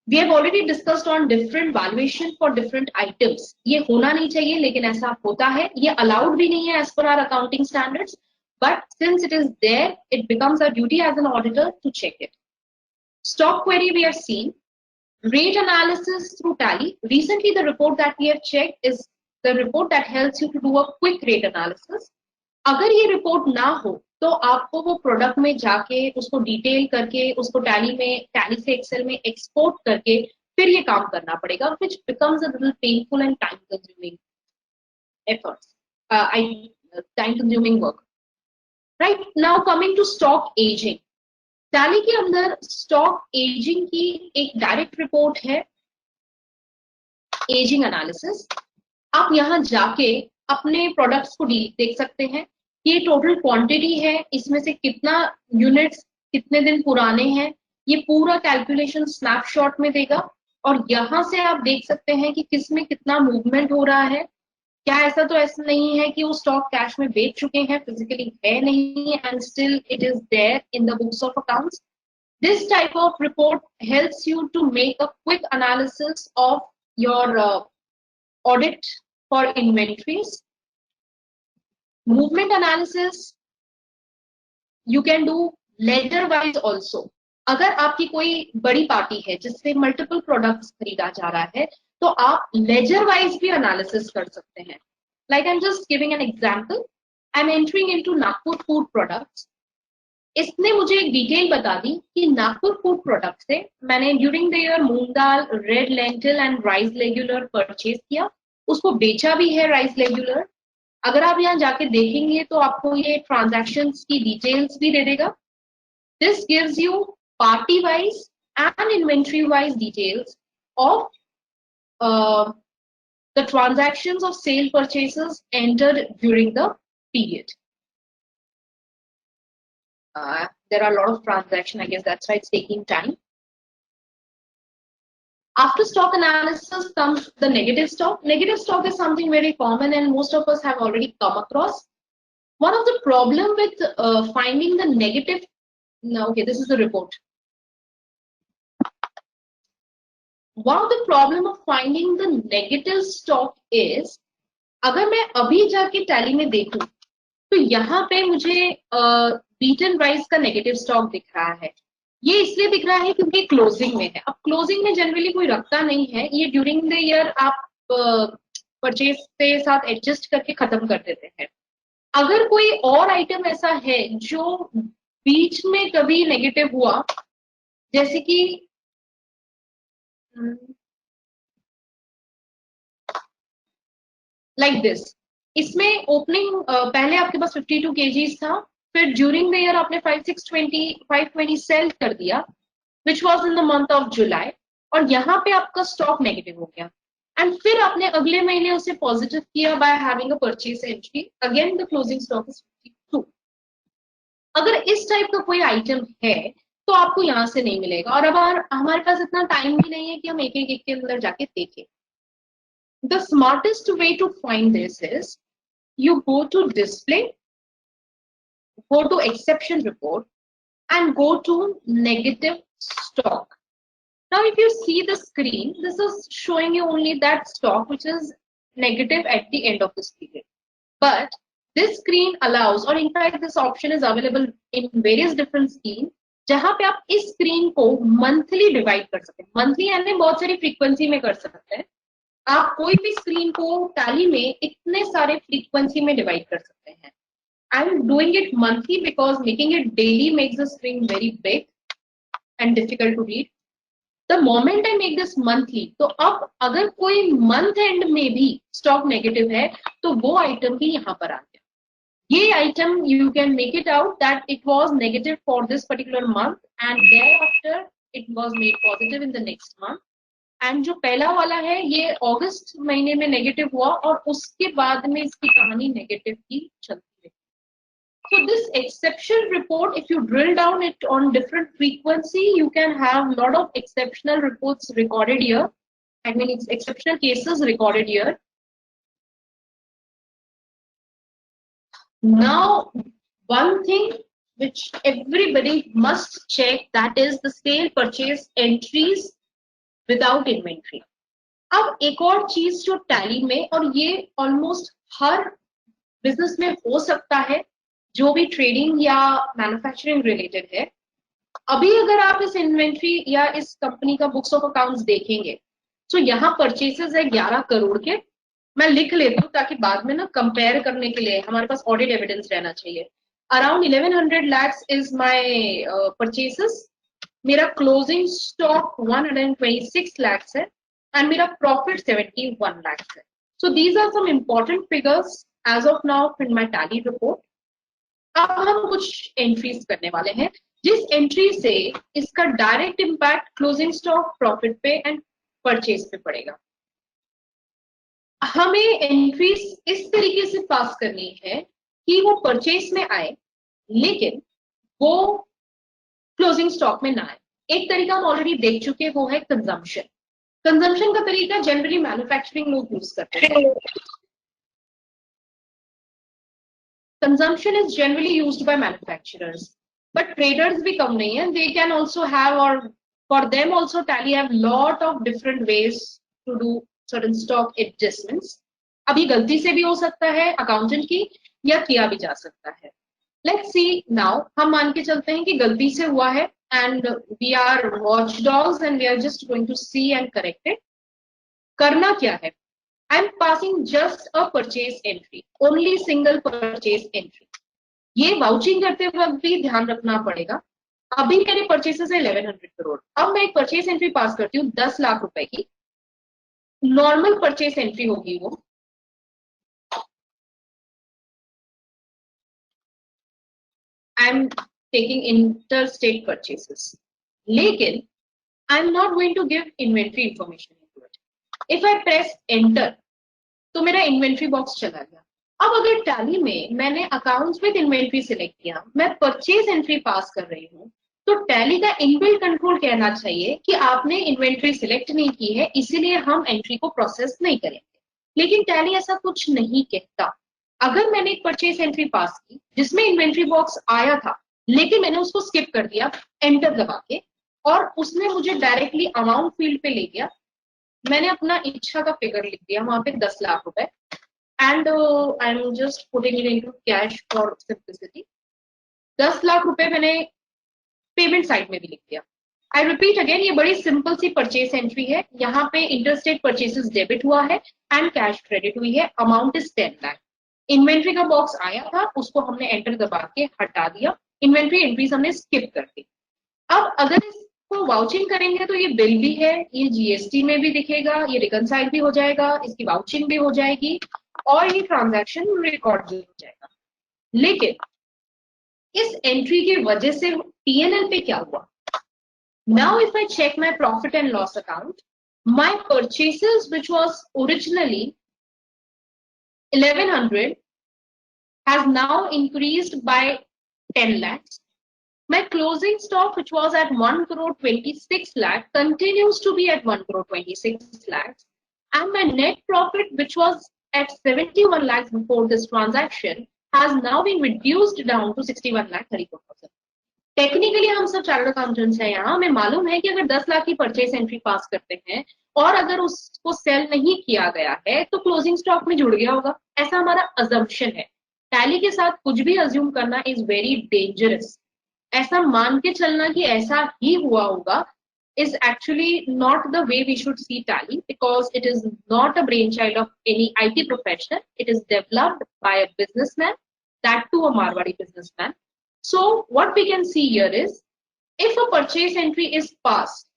We have already discussed on different valuation for different items. ये होना नहीं चाहिए लेकिन ऐसा होता है. ये allowed भी नहीं है as per our accounting standards, but since it is there, it becomes our duty as an auditor to check it. Stock query we have seen. Rate analysis through Tally. Recently the report that we have checked is the report that helps you to do a quick rate analysis. अगर ये report ना हो तो आपको वो product में जाके उसको डिटेल करके उसको टैली से एक्सेल में एक्सपोर्ट करके फिर ये काम करना पड़ेगा, which becomes a little painful and time consuming efforts, time consuming work. Right now coming to stock aging. Tally के अंदर स्टॉक एजिंग की एक डायरेक्ट रिपोर्ट है, एजिंग एनालिसिस. आप यहाँ जाके अपने प्रोडक्ट्स को देख सकते हैं. ये टोटल क्वांटिटी है, इसमें से कितना यूनिट्स कितने दिन पुराने हैं, ये पूरा कैलकुलेशन स्नैपशॉट में देगा. और यहाँ से आप देख सकते हैं कि किस में कितना मूवमेंट हो रहा है. क्या ऐसा तो ऐसा नहीं है कि वो स्टॉक कैश में बेच चुके हैं, फिजिकली है नहीं, and still it is there in the books of accounts. This type of report helps you to make a quick analysis of your audit for inventories. Movement analysis you can do ledger wise also. अगर आपकी कोई बड़ी party है जिससे multiple products खरीदा जा रहा है तो आप लेजर वाइज भी एनालिसिस कर सकते हैं. Like I am just giving an example. I am entering into Nagpur food products. इसने मुझे एक डिटेल बता दी कि नागपुर फूड प्रोडक्ट से मैंने during the year moong dal, red lentil and rice regular purchase किया, उसको बेचा भी है राइस रेगुलर. अगर आप यहाँ जाके देखेंगे तो आपको ये ट्रांजैक्शंस की डिटेल्स भी दे देगा. This gives you party wise and inventory wise details of the transactions of sale purchases entered during the period. There are a lot of transactions, I guess that's why it's taking time. After stock analysis comes the negative stock. Negative stock is something very common and most of us have already come across. One of the problem with finding the negative, no, okay, this is the report. One of the problem of finding the negative stock is, अगर मैं अभी जाके tally में देखूं, तो यहाँ पे मुझे बीटन राइस का नेगेटिव स्टॉक दिख रहा है. ये इसलिए दिख रहा है क्योंकि क्लोजिंग में है. अब क्लोजिंग में जनरली कोई रखता नहीं है, ये ड्यूरिंग द ईयर आप परचेज के साथ एडजस्ट करके खत्म कर देते हैं. अगर कोई और आइटम ऐसा है जो बीच में कभी नेगेटिव हुआ, जैसे कि लाइक दिस, इसमें ओपनिंग पहले आपके पास 52 kgs था, फिर ड्यूरिंग द ईयर आपने 520 सेल कर दिया, which was in the month of July, और यहाँ पे आपका स्टॉक नेगेटिव हो गया, एंड फिर आपने अगले महीने उसे पॉजिटिव किया by having a purchase entry, again the closing stock is 52. अगर इस टाइप का कोई आइटम है तो आपको यहाँ से नहीं मिलेगा, और अब हमारे पास इतना टाइम भी नहीं है कि हम एक एक के अंदर जाके देखें. The smartest way to find this is you go to display, go to exception report, and go to negative stock. Now, if you see the screen, this is showing you only that stock which is negative at the end of this period. But this screen allows, or in fact, this option is available in various different schemes, जहां पे आप इस screen को monthly divide कर सकते हैं. Monthly यानी बहुत सारी फ्रीक्वेंसी में कर सकते हैं. आप कोई भी स्क्रीन को टैली में इतने सारे फ्रीक्वेंसी में डिवाइड कर सकते हैं. I am doing it monthly because making it daily makes the screen very big and difficult to read. The moment I make this monthly, तो अब अगर कोई मंथ एंड में भी स्टॉक नेगेटिव है तो वो आइटम भी यहाँ पर आ गया. ये item you can make it out that it was negative for this particular month and thereafter it was made positive in the next month. And जो पहला वाला है ये अगस्त महीने में नेगेटिव हुआ और उसके बाद में इसकी कहानी नेगेटिव की चलती है. So this exception report, if you drill down it on different frequency, you can have a lot of exceptional reports recorded here. I mean, it's exceptional cases recorded here. Now, one thing which everybody must check, that is the sale purchase entries without inventory. अब एक और चीज जो tally में, और ये almost हर business में हो सकता है जो भी ट्रेडिंग या मैन्युफैक्चरिंग रिलेटेड है. अभी अगर आप इस इन्वेंट्री या इस कंपनी का बुक्स ऑफ अकाउंट्स देखेंगे तो यहाँ परचेसेस है 11 करोड़ के. मैं लिख लेती हूँ ताकि बाद में ना कंपेयर करने के लिए हमारे पास ऑडिट एविडेंस रहना चाहिए. Around 1100 lakhs is my purchases. मेरा क्लोजिंग स्टॉक 126 lakhs है एंड मेरा प्रॉफिट 71 lakhs है. So these are some important figures as of now in my Tally report. अब हम कुछ एंट्रीज करने वाले हैं जिस एंट्री से इसका direct impact closing stock, profit पे एंड परचेज पे पड़ेगा. हमें एंट्रीज इस तरीके से पास करनी है कि वो परचेज में आए लेकिन वो क्लोजिंग स्टॉक में ना आए. एक तरीका हम ऑलरेडी देख चुके हैं, वो है कंजम्पशन. कंजम्पशन का तरीका जनरली मैन्युफैक्चरिंग लोग यूज करते हैं. Consumption is generally used by manufacturers, but traders भी कम नहीं है. दे कैन ऑल्सो हैव, और for them also Tally have lot of different ways to do certain stock adjustments. अभी गलती से भी हो सकता है अकाउंटेंट की, या किया भी जा सकता है. Let's see now. हम मान के चलते हैं कि गलती से हुआ है and we are watchdogs and we are just going to see and correct it. करना क्या है? I am passing just a purchase entry, only single purchase entry. ये वाउचिंग करते वक्त भी ध्यान रखना पड़ेगा. अभी मेरे परचेसेस है 1100 करोड़. अब मैं एक परचेस एंट्री पास करती हूँ 10 लाख रुपए की. नॉर्मल परचेस एंट्री होगी वो. I am taking inter state purchases, लेकिन I am not going to give inventory information into it. If I press enter, तो मेरा इन्वेंट्री बॉक्स चला गया। अब अगर टैली में मैंने अकाउंट्स विद इन्वेंट्री सिलेक्ट किया, मैं परचेज एंट्री पास कर रही हूँ, तो टैली का इनबिल्ट कंट्रोल कहना चाहिए कि आपने इन्वेंट्री सिलेक्ट नहीं की है, इसीलिए हम एंट्री को प्रोसेस नहीं करेंगे। लेकिन टैली ऐसा कुछ नहीं कहता। अगर मैंने एक परचेज एंट्री पास की जिसमें इन्वेंट्री बॉक्स आया था, लेकिन मैंने उसको स्किप कर दिया एंटर दबा के, और उसने मुझे डायरेक्टली अमाउंट फील्ड पे ले गया, मैंने अपना इच्छा का फिगर लिख दिया वहां पे 10 लाख रुपए, and I am just putting it into cash for simplicity. 10 lakh रुपए मैंने पेमेंट साइड में भी लिख दिया। आई रिपीट अगेन, ये बड़ी सिंपल सी परचेज एंट्री है। यहाँ पे इंटरस्टेट परचेसेस डेबिट हुआ है एंड कैश क्रेडिट हुई है, अमाउंट इज 10 लाख। इन्वेंट्री का बॉक्स आया था, उसको हमने एंटर दबा के हटा दिया, इन्वेंट्री एंट्रीज हमने स्किप कर दी। अब अगर इसको वाउचिंग करेंगे तो ये बिल भी है, ये जीएसटी में भी दिखेगा, ये रिकनसाइल भी हो जाएगा, इसकी वाउचिंग भी हो जाएगी और ये ट्रांजैक्शन रिकॉर्ड भी हो जाएगा। लेकिन इस एंट्री की वजह से पीएनएल पे क्या हुआ? Now if I check my profit and loss account, my purchases which was originally 1100 has now increased by 10 lakhs. My closing stock, which was at 1 crore 26 lakh, continues to be at 1 crore 26 lakhs. And my net profit, which was at 71 lakhs before this transaction, has now been reduced down to 61 lakh 34,000. Technically हम सब chartered accountants हैं यहाँ, हमें मालूम है कि अगर 10 लाख की परचेज एंट्री पास करते हैं और अगर उसको सेल नहीं किया गया है तो क्लोजिंग स्टॉक में जुड़ गया होगा, ऐसा हमारा अजम्पशन है। टैली के साथ कुछ भी अज्यूम करना इज वेरी डेंजरस। ऐसा मान के चलना कि ऐसा ही हुआ होगा is actually not the way we should see Tally, because it is not a brainchild of any IT professional. It is developed by a businessman, that too a Marwadi businessman. So what we can see here is, if a purchase entry is passed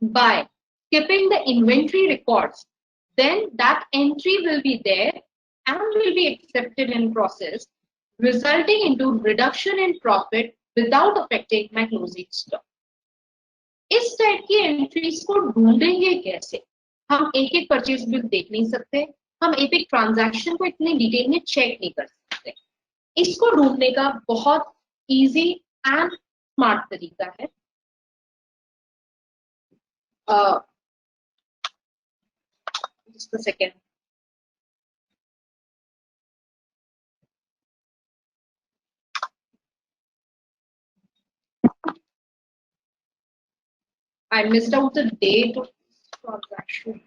by skipping the inventory records, then that entry will be there and will be accepted and processed, resulting into reduction in profit without affecting my closing stock. इस type की entries को ढूंढेंगे कैसे? हम एक एक purchase bill देख नहीं सकते, हम एक एक ट्रांजैक्शन को इतनी डिटेल में चेक नहीं कर सकते। इसको ढूंढने का बहुत इजी एंड स्मार्ट तरीका है। Just a second. I missed out the date of transaction.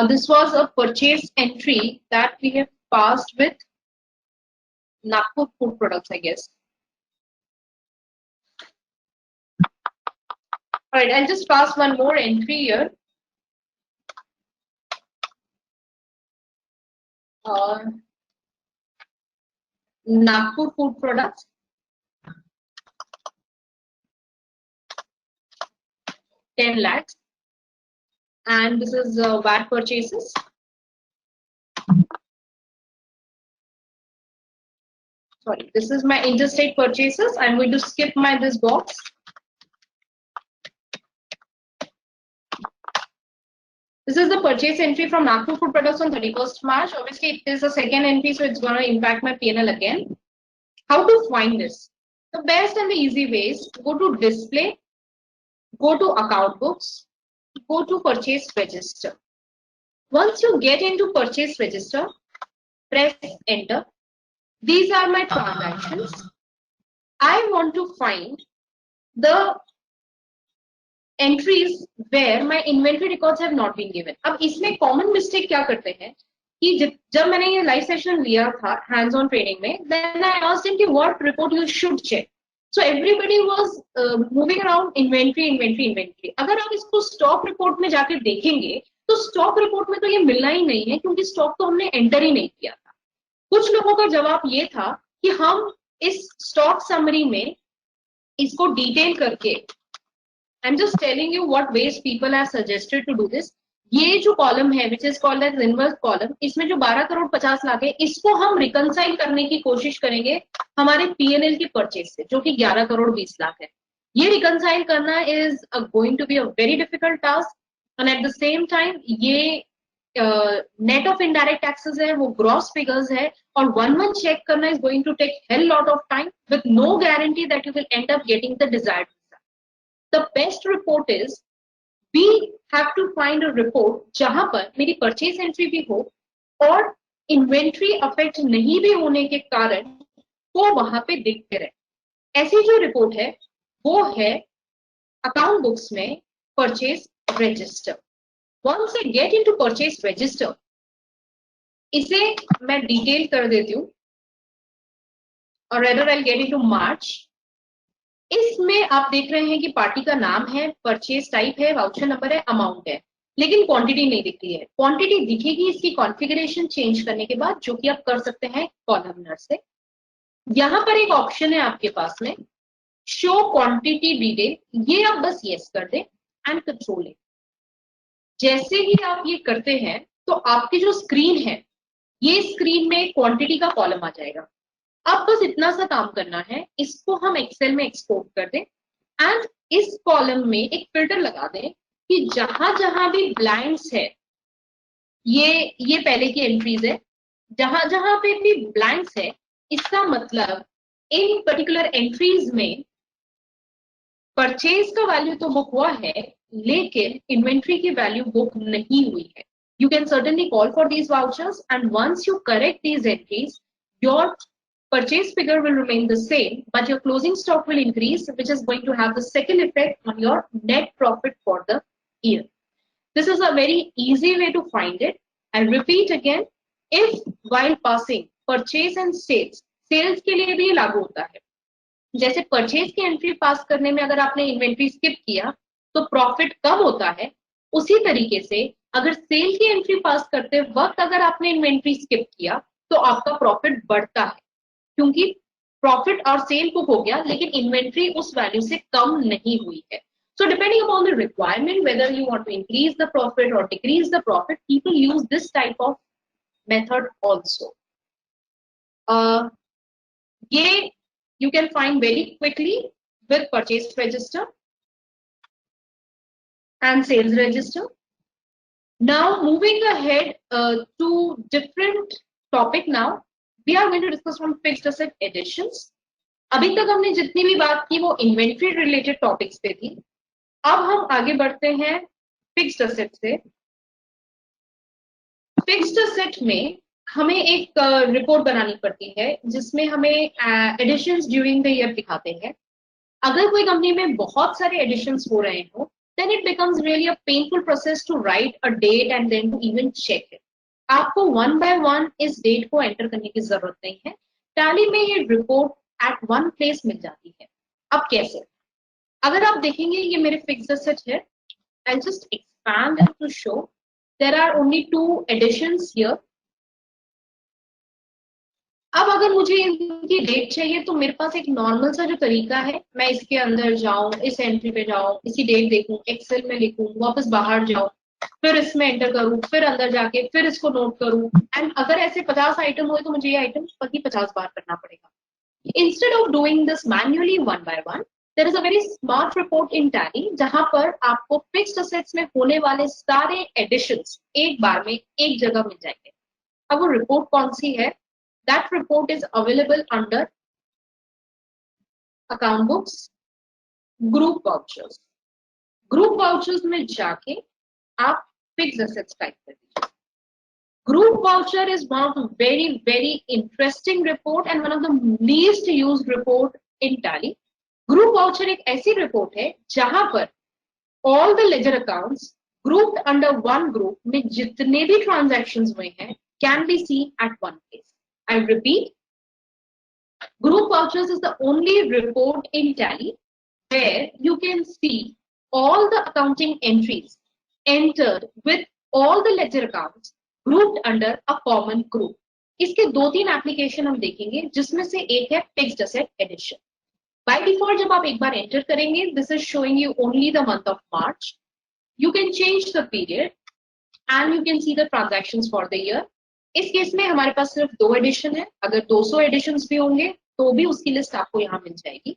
This was a purchase entry that we have passed with Nagpur Food Products, I guess. All right, I'll just pass one more entry here. Nagpur Food Products. $10 lakhs. And this is VAT purchases. Sorry, this is my interstate purchases. I'm going to skip this box. This is the purchase entry from Nagpur Food Products on 31st March. Obviously, it is a second entry, so it's going to impact my P&L again. How to find this? The best and the easy ways: go to display, go to account books, go to purchase register. Once you get into purchase register, press enter. These are my transactions. I want to find the entries where my inventory records have not been given. अब इसमें common mistake क्या करते हैं कि जब मैंने ये live session लिया था hands on training में, then I asked him कि what report you should check. So everybody was moving around inventory. अगर आप इसको stock report में जाके देखेंगे तो stock report में तो ये मिलना ही नहीं है, क्योंकि stock तो हमने enter ही नहीं किया था। कुछ लोगों का जवाब ये था कि हम इस stock summary में इसको detail करके, I'm just telling you what ways people have suggested to do this. ये जो कॉलम है which is called as inverse column, इसमें जो 12 करोड़ 50 लाख है, इसको हम रिकंसाइल करने की कोशिश करेंगे हमारे पीएनएल की परचेज से, जो कि 11 करोड़ 20 लाख है। ये रिकंसाइल करना is going to be a very difficult task, and at the same time ये नेट ऑफ इनडायरेक्ट टैक्सेस है, वो ग्रॉस फिगर्स है, और वन चेक करना is going to take hell lot of time with no guarantee that you will end up getting the desired result. The best report is we have to find a report जहां पर मेरी purchase entry भी हो और inventory affect नहीं भी होने के कारण वो वहां पे दिखते रहे। ऐसी जो रिपोर्ट है वो है अकाउंट बुक्स में purchase register. Once I get into purchase register, इसे मैं डिटेल कर देती हूँ, और rather I get into March. इसमें आप देख रहे हैं कि पार्टी का नाम है, परचेज टाइप है, वाउचर नंबर है, अमाउंट है, लेकिन क्वांटिटी नहीं दिख रही है। क्वांटिटी दिखेगी इसकी कॉन्फ़िगरेशन चेंज करने के बाद, जो कि आप कर सकते हैं कॉलमनर से। यहां पर एक ऑप्शन है आपके पास में, शो क्वांटिटी डिटेल, ये आप बस यस कर दें एंड कंट्रोल है। जैसे ही आप ये करते हैं तो आपकी जो स्क्रीन है, ये स्क्रीन में क्वांटिटी का कॉलम आ जाएगा। अब बस इतना सा काम करना है, इसको हम एक्सेल में एक्सपोर्ट कर दें एंड इस कॉलम में एक फिल्टर लगा दें कि जहां जहां भी ब्लैंक्स है, ये पहले की एंट्रीज है, जहां जहां पे भी ब्लैंक्स है, इसका मतलब इन पर्टिकुलर एंट्रीज में परचेज का वैल्यू तो बुक हुआ है, लेकिन इन्वेंट्री की वैल्यू बुक नहीं हुई है। You can certainly call for these vouchers, and once you correct these entries, your purchase figure will remain the same, but your closing stock will increase, which is going to have the second effect on your net profit for the year. This is a very easy way to find it. I'll repeat again, if while passing purchase and sales, sales के लिए भी लागू होता है। जैसे purchase की entry पास करने में अगर आपने इन्वेंट्री स्किप किया तो प्रॉफिट कम होता है, उसी तरीके से अगर सेल की एंट्री पास करते वक्त अगर आपने इन्वेंट्री स्किप किया तो आपका प्रॉफिट बढ़ता है, क्योंकि प्रॉफिट और सेल बुक हो गया लेकिन इन्वेंट्री उस वैल्यू से कम नहीं हुई है। So depending upon the requirement, whether you want to increase the profit or decrease the profit, people use this type of method also. ये you can find very quickly with purchase register and sales register. Now moving ahead to different topic now, we are going to discuss on fixed asset additions. अभी तक हमने जितनी भी बात की वो inventory related topics पे थी। अब हम आगे बढ़ते हैं फिक्स्ड असेट से। फिक्स्ड असेट में हमें एक रिपोर्ट बनानी पड़ती है जिसमें हमें एडिशंस ड्यूरिंग द ईयर दिखाते हैं। अगर कोई कंपनी में बहुत सारे एडिशंस हो रहे हो, then it becomes really a painful process to write a date and then to even check it. आपको one by one इस डेट को एंटर करने की जरूरत नहीं है। टैली में ये रिपोर्ट एट वन प्लेस मिल जाती है। अब कैसे? अगर आप देखेंगे ये मेरे फिक्स्ड असेट है, I'll just expand it to show there are only 2 additions here. अब अगर मुझे इनकी डेट चाहिए तो मेरे पास एक नॉर्मल सा जो तरीका है, मैं इसके अंदर जाऊं, इस एंट्री पे जाऊं, इसी डेट देखूं, एक्सेल में लिखूं, वापस बाहर जाऊं, फिर इसमें एंटर करूं, फिर अंदर जाके फिर इसको नोट करूं, एंड अगर ऐसे 50 आइटम हुए तो मुझे ये आइटम 50 बार करना पड़ेगा। Instead of doing this manually one by one, there is a very smart report in Tally जहां पर आपको फिक्स्ड असेट्स में होने वाले सारे एडिशंस एक बार में एक जगह मिल जाएंगे। अब वो रिपोर्ट कौन सी है? That report is available under account books, group vouchers. Group vouchers में जाके आप fixed assets type कर दीजिए। Group voucher is one of the very interesting report and one of the least used report in Tally. Group voucher एक ऐसी report है जहां पर all the ledger accounts grouped under one group में जितने भी transactions हुए हैं can be seen at one place. I repeat, group vouchers is the only report in Tally where you can see all the accounting entries entered with all the ledger accounts grouped under a common group. इसके 2-3 application हम देखेंगे जिसमें से एक है fixed asset addition. By default जब आप एक बार एंटर करेंगे, this is showing you only the month of March. You can change the period and you can see the transactions for the year. इस केस में हमारे पास सिर्फ 2 एडिशन है, अगर 200 एडिशंस भी होंगे तो भी उसकी लिस्ट आपको यहाँ मिल जाएगी।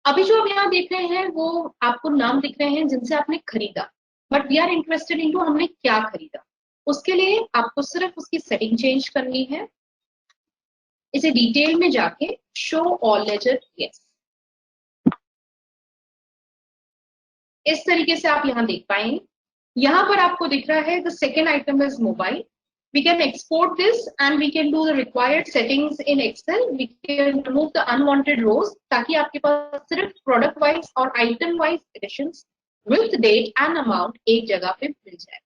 अभी जो आप यहाँ देख रहे हैं वो आपको नाम दिख रहे हैं जिनसे आपने खरीदा, but we are interested into हमने क्या खरीदा। उसके लिए आपको सिर्फ उसकी सेटिंग चेंज करनी है, इसे डिटेल में जाके शो ऑल लेजर यस, इस तरीके से आप यहाँ देख पाएंगे। यहाँ पर आपको दिख रहा है the second item is mobile. We can export this and we can do the required settings in Excel. We can remove the unwanted rows ताकि आपके पास सिर्फ product wise और item wise additions with date and amount एक जगह पे मिल जाए।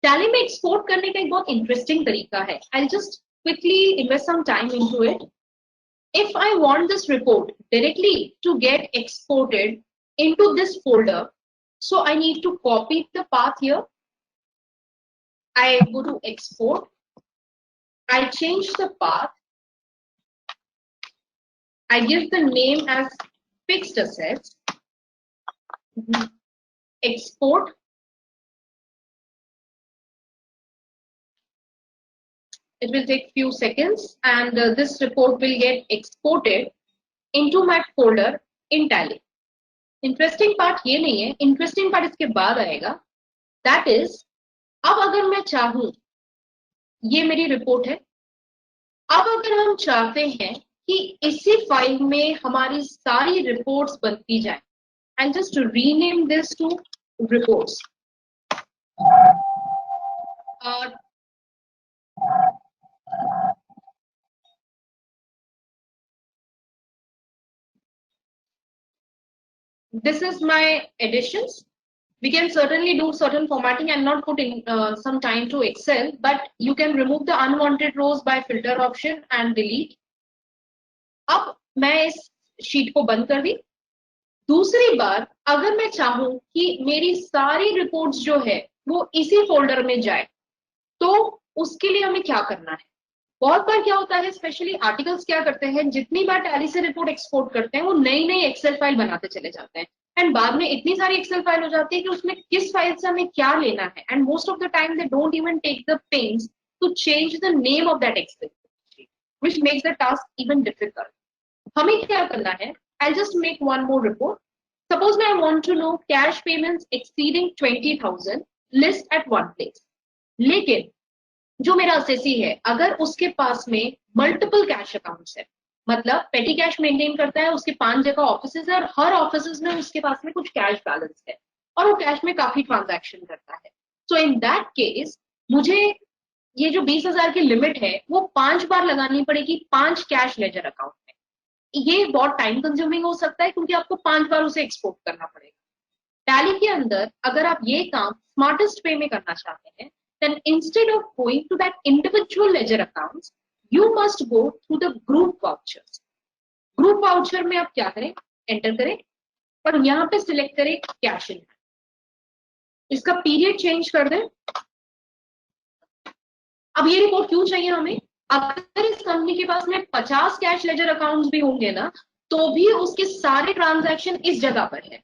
Tally में export करने का एक बहुत interesting तरीका है। I'll just quickly invest some time into it. If I want this report directly to get exported into this folder, so I need to copy the path here. I go to export, I change the path, I give the name as fixed assets, export, it will take few seconds and this report will get exported into my folder in Tally. Interesting part ये नहीं है, interesting part इसके बाद आएगा, that is अब अगर मैं चाहूं, ये मेरी रिपोर्ट है, अब अगर हम चाहते हैं कि इसी फाइल में हमारी सारी रिपोर्ट्स बनती जाए, I just rename this to reports. This is my additions. We can certainly do certain formatting and not put in some time to Excel, but you can remove the unwanted rows by filter option and delete. अब मैं इस sheet को बंद कर दी। दूसरी बार अगर मैं चाहूं कि मेरी सारी रिपोर्ट्स जो है वो इसी फोल्डर में जाए, तो उसके लिए हमें क्या करना है। बहुत बार क्या होता है, स्पेशली आर्टिकल्स क्या करते हैं, जितनी बार टैली से रिपोर्ट एक्सपोर्ट करते हैं वो नई नई एक्सेल फाइल बनाते चले जाते हैं एंड बाद में इतनी सारी एक्सेल फाइल हो जाती है कि उसमें किस फाइल से हमें क्या लेना है, and most of the time they don't even take the pains to change the name of that Excel, which makes the task even difficult. हमें क्या करना है, I just make one more report. Suppose I want to know cash payments exceeding 20,000 list at one place, लेकिन जो मेरा assessee है अगर उसके पास में मल्टीपल कैश अकाउंट्स है, मतलब पेटी कैश मेंटेन करता है, उसके 5 जगह ऑफिसेज है और हर ऑफिसेज में उसके पास में कुछ कैश बैलेंस है और वो कैश में काफी ट्रांजैक्शन करता है, सो इन दैट केस मुझे ये जो 20,000 की लिमिट है वो 5 बार लगानी पड़ेगी 5 कैश लेजर अकाउंट में। ये बहुत टाइम कंज्यूमिंग हो सकता है क्योंकि आपको 5 बार उसे एक्सपोर्ट करना पड़ेगा। टैली के अंदर अगर आप ये काम स्मार्टेस्ट वे में करना चाहते हैं, then instead of going to that individual ledger accounts, you must go through the group vouchers. Group voucher में आप क्या करें, एंटर करें और यहाँ पे सिलेक्ट करें कैश इन, इसका पीरियड चेंज कर दें। अब ये रिपोर्ट क्यों चाहिए हमें, अगर इस कंपनी के पास में 50 कैश लेजर अकाउंट्स भी होंगे ना, तो भी उसके सारे ट्रांजैक्शन इस जगह पर है।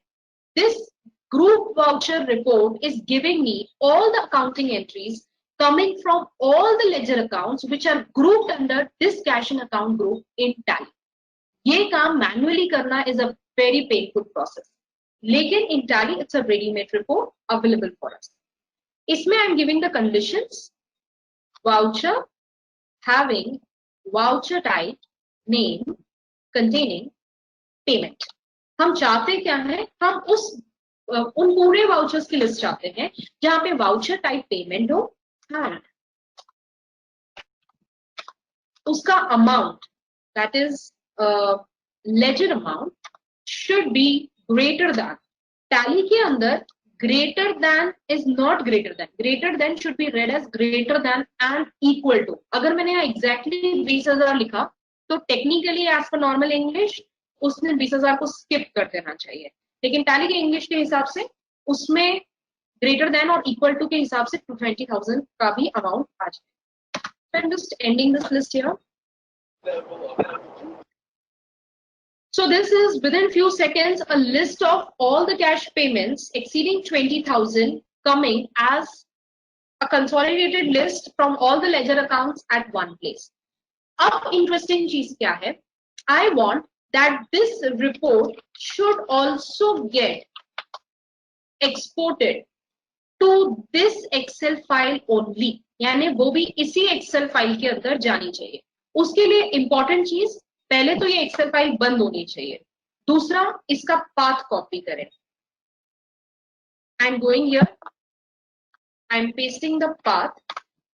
This group voucher report is giving me all the accounting entries coming from all the ledger accounts which are grouped under this cash in account group in Tally. ये काम manually करना is a very painful process, लेकिन in Tally it's a ready-made report available for us. इसमें I'm giving the conditions, voucher having voucher type name containing payment. हम चाहते क्या है, हम उन पूरे वाउचर्स की लिस्ट चाहते हैं जहां पे वाउचर टाइप पेमेंट हो एंड उसका amount, that is ledger amount, should be greater than. Tally के अंदर greater than is not greater than, greater than should be read as greater than and equal to. अगर मैंने यहाँ exactly 20,000 लिखा तो technically as per normal English उसने 20,000 को skip कर देना चाहिए, लेकिन टैली के इंग्लिश के हिसाब से उसमें ग्रेटर देन और इक्वल टू के हिसाब से 20,000 का भी अमाउंट आ जाए। I am just ending this list here. So this is within few seconds a list of all the cash payments exceeding 20,000 coming as a consolidated list from all the ledger accounts at one place. अब interesting चीज क्या है? I want that this report should also get exported to this Excel file only. यानी वो भी इसी Excel file के अंदर जानी चाहिए. उसके लिए इंपॉर्टेंट चीज, पहले तो ये एक्सेल फाइल बंद होनी चाहिए. दूसरा, इसका पाथ कॉपी करें. आई am going here, I M pasting the path.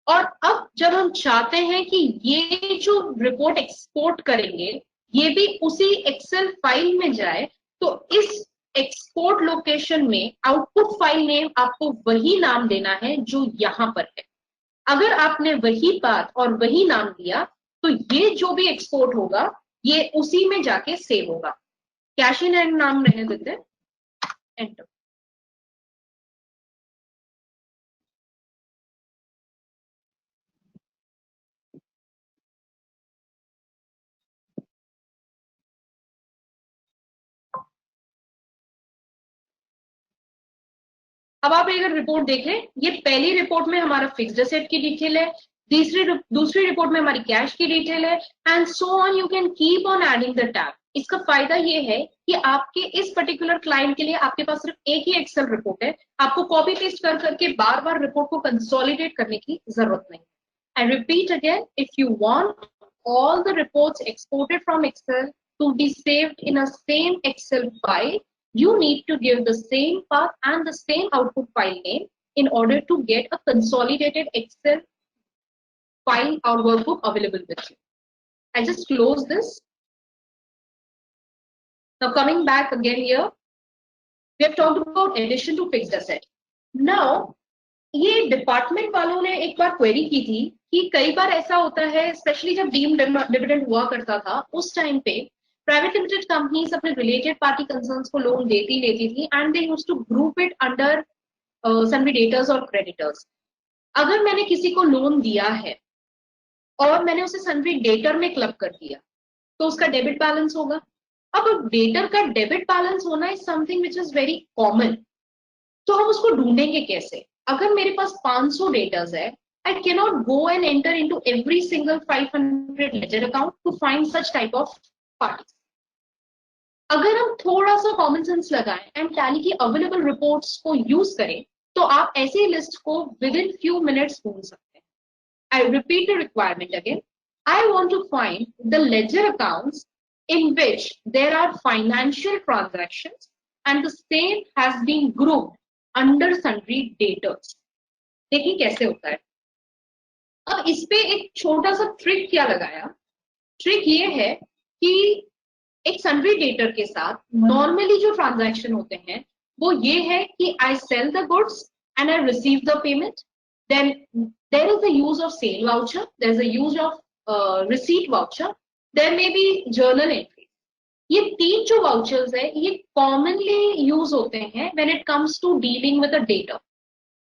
और अब जब हम चाहते हैं कि ये जो रिपोर्ट एक्सपोर्ट करेंगे ये भी उसी एक्सेल फाइल में जाए, तो इस एक्सपोर्ट लोकेशन में आउटपुट फाइल नेम आपको वही नाम देना है जो यहां पर है. अगर आपने वही पाथ और वही नाम दिया तो ये जो भी एक्सपोर्ट होगा ये उसी में जाके सेव होगा. कैश इन हैंड नाम रहने देते हैं, एंटर. अब आप अगर रिपोर्ट देखें, ये पहली रिपोर्ट में हमारा फिक्स्ड एसेट की डिटेल है, दूसरी रिपोर्ट में हमारी कैश की डिटेल है, and so on. You can keep on adding the tab. इसका फायदा ये है कि आपके इस पर्टिकुलर क्लाइंट के लिए आपके पास सिर्फ एक ही एक्सेल रिपोर्ट है, आपको कॉपी पेस्ट कर करके बार बार रिपोर्ट को कंसोलिडेट करने की जरूरत नहीं. I repeat again, if you want all the reports exported from Excel to be saved in a same Excel file, you need to give the same path and the same output file name in order to get a consolidated Excel file or workbook available with you. I just close this. Now coming back again here, we have talked about addition to fixed asset. Now, ये department वालों ने एक बार query की थी कि कई बार ऐसा होता है, स्पेशली जब डीम्ड डिविडेंड हुआ करता था उस टाइम पे प्राइवेट लिमिटेड कंपनीज अपने रिलेटेड पार्टी कंसर्न्स को लोन देती लेती थी, and they used to group it under sundry debtors और क्रेडिटर्स. अगर मैंने किसी को लोन दिया है और मैंने उसे सन्ड्री डेटर में क्लब कर दिया तो उसका डेबिट बैलेंस होगा. अब डेटर का डेबिट बैलेंस होना is something which is very common. तो हम उसको ढूंढेंगे कैसे? अगर मेरे पास 500 डेटर्स है, I cannot go and enter into every single 500 ledger account to find such type of parties. अगर हम थोड़ा सा कॉमन सेंस लगाएं एंड टैली की अवेलेबल रिपोर्ट्स को यूज करें तो आप ऐसी लिस्ट को विद इन फ्यू मिनट्स ढूंढ सकते हैं. I repeat the requirement again. I want to find the ledger accounts in which there are financial transactions and the same has been grouped under sundry debtors. देखिए कैसे होता है. अब इस पे एक छोटा सा ट्रिक क्या लगाया. ट्रिक ये है कि एक सन्ड्री डेटर के साथ नॉर्मली जो ट्रांजैक्शन होते हैं वो ये है कि I sell the goods and I receive the payment, then there is the use of sale voucher, there is a use of receipt voucher, there may be journal entry. ये तीन जो वाउचर्स है ये कॉमनली यूज होते हैं when it comes to dealing with a data.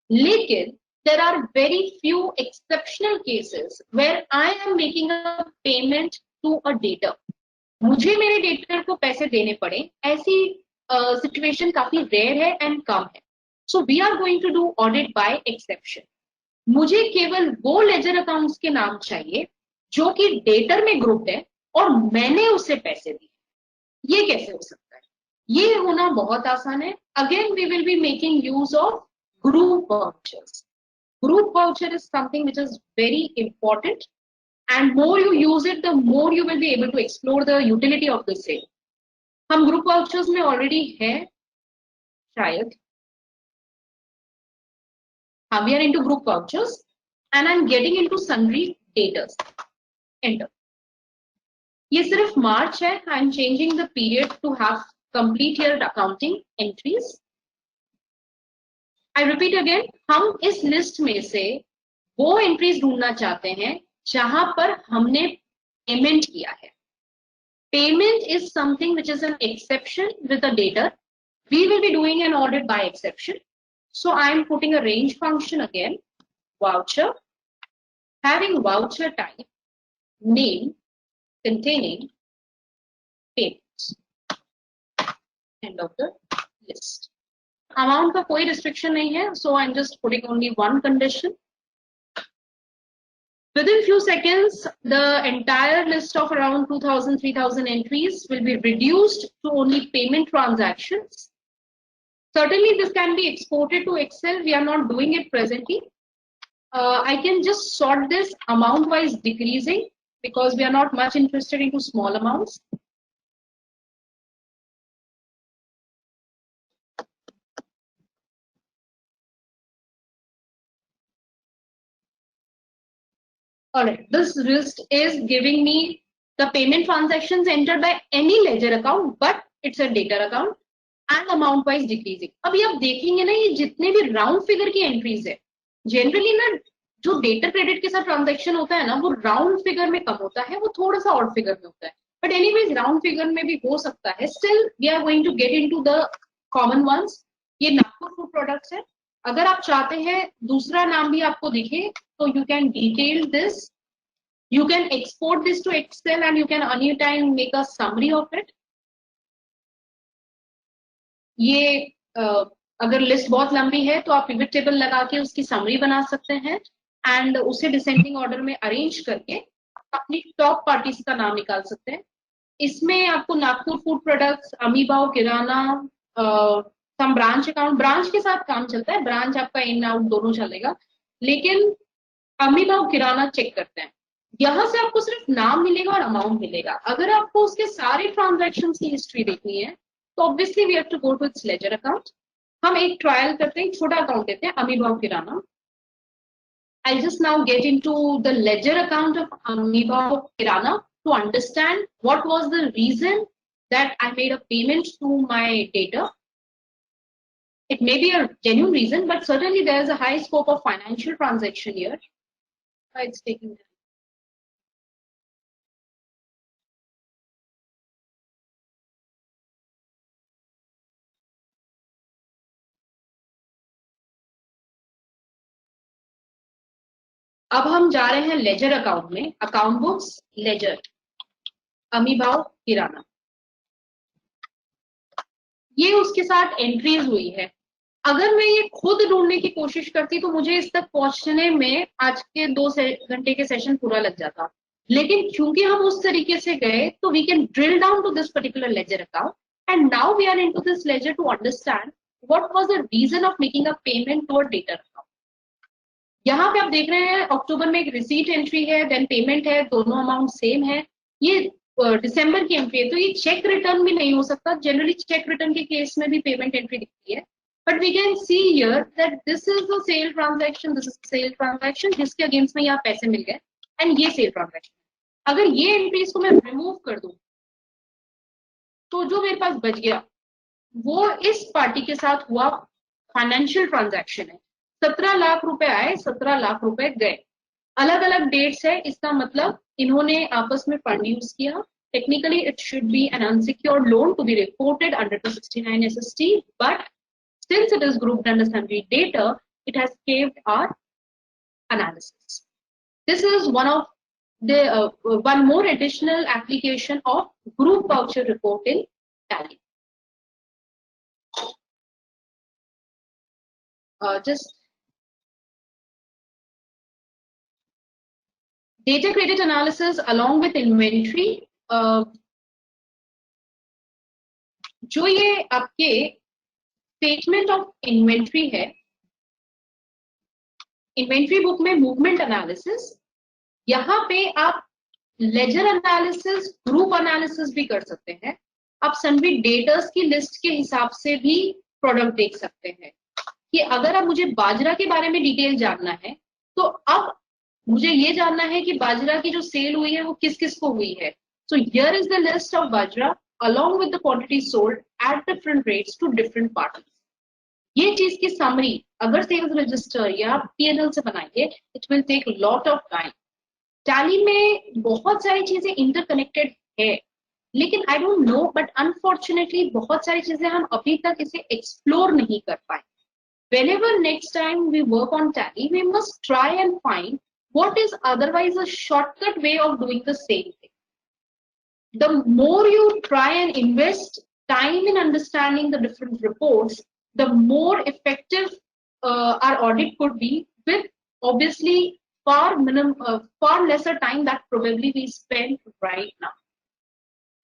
लेकिन there are very few exceptional cases where I am making a payment to a debtor. मुझे मेरे डेटर को पैसे देने पड़े, ऐसी सिचुएशन काफी रेयर है एंड कम है. So we are going to do audit by exception. मुझे केवल वो लेजर अकाउंट्स के नाम चाहिए जो कि डेटर में ग्रुप्ड है और मैंने उसे पैसे दिए. ये कैसे हो सकता है? ये होना बहुत आसान है. Again we will be making use of group vouchers. Group voucher is something which is very important, and more you use it, the more you will be able to explore the utility of the same. हम group vouchers में already हैं शायद. We are into group vouchers and I'm getting into sundry debtors. Enter. ये सिर्फ मार्च है. I'm changing the period to have complete year accounting entries. I repeat again, हम इस list में से वो एंट्रीज ढूंढना चाहते हैं जहां पर हमने पेमेंट किया है. Payment is something which is an exception with a debtor. We will be doing an audit by exception. So I am putting a range function again, voucher, having voucher type name containing payments. end of the list. Amount का कोई restriction नहीं है, so I'm just putting only one condition. Within few seconds, the entire list of around 2,000, 3,000 entries will be reduced to only payment transactions. Certainly, this can be exported to Excel. We are not doing it presently. I can just sort this amount-wise decreasing because we are not much interested into small amounts. All right, this list is giving me the payment transactions entered by any ledger account, but it's a data account and amount wise decreasing. अभी आप देखेंगे ना ये जितने भी round figure की entries है, generally ना जो डेटा क्रेडिट के साथ ट्रांजैक्शन होता है ना वो राउंड फिगर में कम होता है, वो थोड़ा सा ऑड फिगर में होता है, बट एनीवेज राउंड फिगर में भी हो सकता है. Still we are going to get into the common ones. ये नागपुर फूड प्रोडक्ट्स है. अगर आप चाहते हैं दूसरा नाम भी आपको दिखे तो you can detail this, you can export this to Excel and you can anytime make a summary of it. ये अगर लिस्ट बहुत लंबी है तो आप पिवट टेबल लगा के उसकी समरी बना सकते हैं एंड उसे डिसेंडिंग ऑर्डर में अरेंज करके अपनी टॉप पार्टीज का नाम निकाल सकते हैं. इसमें आपको नागपुर फूड प्रोडक्ट्स, अमीबाव किराना, सम ब्रांच अकाउंट, ब्रांच के साथ काम चलता है, ब्रांच आपका इन आउट दोनों चलेगा, लेकिन अमीबाव किराना चेक करते हैं. यहाँ से आपको सिर्फ नाम मिलेगा और अमाउंट मिलेगा. अगर आपको उसके सारे ट्रांजैक्शन की हिस्ट्री देखनी है तो obviously we have to go to its ledger account. हम एक ट्रायल करते हैं, छोटा अकाउंट देते हैं अमीबाव किराना. I'll just now get into the ledger account of Amoeba Kirana to understand what was the reason that I made a payment to my data. It may be a genuine reason, but certainly there is a high scope of financial transaction here. It's taking time. अब हम जा रहे हैं ledger account में. Account books, laser, अमीबाव किराना, ये उसके साथ entries हुई है. अगर मैं ये खुद ढूंढने की कोशिश करती तो मुझे इस तक पहुंचने में आज के 2 घंटे के सेशन पूरा लग जाता, लेकिन क्योंकि हम उस तरीके से गए तो we can drill down to this particular ledger account and now we are into this ledger to understand what was the reason of making a payment to a data account. यहाँ पे आप देख रहे हैं अक्टूबर में एक receipt entry है, then payment है, दोनों अमाउंट सेम है. ये दिसंबर की एंट्री है, तो ये चेक रिटर्न भी नहीं हो सकता. जनरली चेक रिटर्न के केस में भी पेमेंट एंट्री दिखती है, but we can see here that this is the sale transaction, this is sale transaction जिसके अगेंस्ट में यहाँ पैसे मिल गए एंड ये सेल ट्रांजैक्शन. अगर ये एंट्रीज को मैं रिमूव कर दूं तो जो मेरे पास बच गया वो इस पार्टी के साथ हुआ फाइनेंशियल ट्रांजैक्शन है. 17 लाख रुपए आए, 17 लाख रुपए गए. अलग अलग डेट्स है, इसका मतलब इन्होंने आपस में फंड यूज किया. Technically it should be an unsecured loan to be reported under 269 SST, बट since it is grouped under sundry data, it has caved our analysis. This is one of the one more additional application of group voucher reporting Tally. Just data credit analysis along with inventory. जो ये आपके statement of inventory है, inventory book में movement analysis, यहाँ पे आप laser analysis, group analysis भी कर सकते हैं. आप सन्वी डेटर्स की लिस्ट के हिसाब से भी प्रोडक्ट देख सकते हैं कि अगर आप मुझे बाजरा के बारे में डिटेल जानना है तो अब मुझे ये जानना है कि बाजरा की जो सेल हुई है वो किस किस को हुई है. So here is the list of bajra along with the quantity sold at different rates to different parties. ये चीज की समरी अगर सेल्स रजिस्टर या P&L से बनाएंगे it will take lot of time. Tally में बहुत सारी चीजें इंटरकनेक्टेड है, लेकिन I don't know, but unfortunately बहुत सारी चीजें हम अभी तक इसे एक्सप्लोर नहीं कर पाए. Whenever next time we work on Tally, we must try and find what is otherwise a shortcut way of doing the same thing. The more you try and invest time in understanding the different reports, the more effective our audit could be, with obviously far lesser time that probably we spend right now.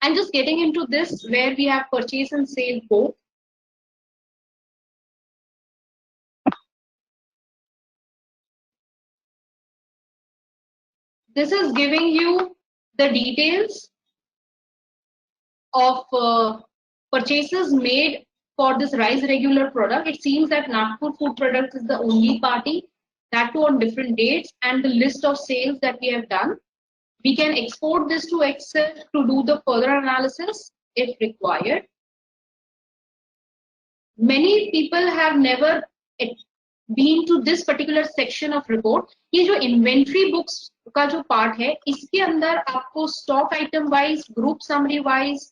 And just getting into this, where we have purchase and sale both. This is giving you the details of purchases made for this rice regular product. It seems that Nagpur Food Products is the only party, that too on different dates, and the list of sales that we have done. We can export this to Excel to do the further analysis if required. Many people have never been to this particular section of report. ये जो inventory books का जो part है, इसके अंदर आपको stock item wise, group summary wise,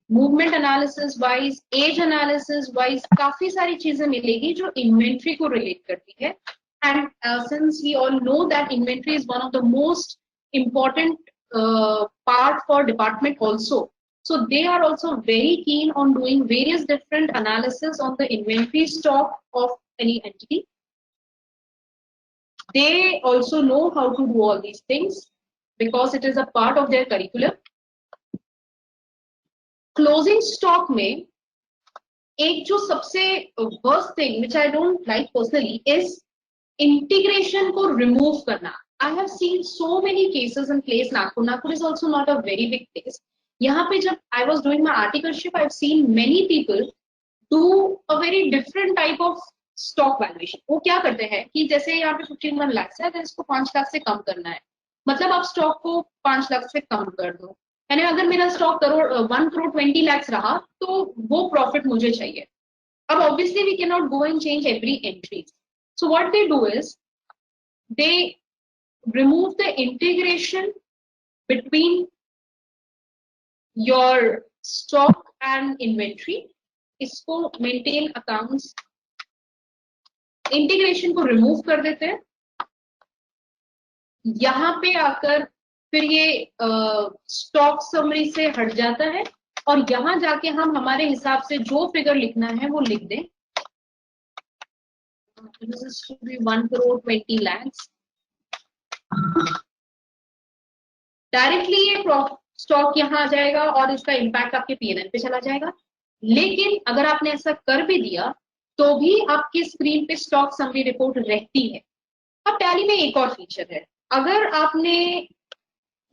movement analysis wise, age analysis wise काफी सारी चीजें मिलेगी जो inventory को relate करती है. And since we all know that inventory is one of the most important part for department also, so they are also very keen on doing various different analysis on the inventory stock of any entity. They also know how to do all these things because it is a part of their curriculum. Closing stock में एक जो सबसे worst thing which I don't like personally is integration को remove करना. I have seen so many cases in place. Nagpur is also not a very big place. यहाँ पे जब I was doing my articleship, I've seen many people do a very different type of stock valuation. वो क्या करते हैं कि जैसे यहाँ पे 15 लाख है तो इसको 5 लाख से कम करना है, मतलब आप स्टॉक को 5 लाख से कम कर दो, यानी अगर मेरा स्टॉक 1 crore 20 lakhs रहा तो वो प्रॉफिट मुझे चाहिए. अब obviously we cannot go and change every entry. So what they do is they remove the integration between your stock and inventory. इसको maintain accounts इंटीग्रेशन को रिमूव कर देते हैं. यहाँ पे आकर फिर ये स्टॉक समरी से हट जाता है और यहाँ जाके हम हमारे हिसाब से जो फिगर लिखना है वो लिख दें. This is to be 1 crore 20 lakhs. Directly ये स्टॉक यहाँ आ जाएगा और इसका इम्पैक्ट आपके पीएनएल पे चला जाएगा. लेकिन अगर आपने ऐसा कर भी दिया तो भी आपकी स्क्रीन पे स्टॉक समरी रिपोर्ट रहती है. अब टैली में एक और फीचर है, अगर आपने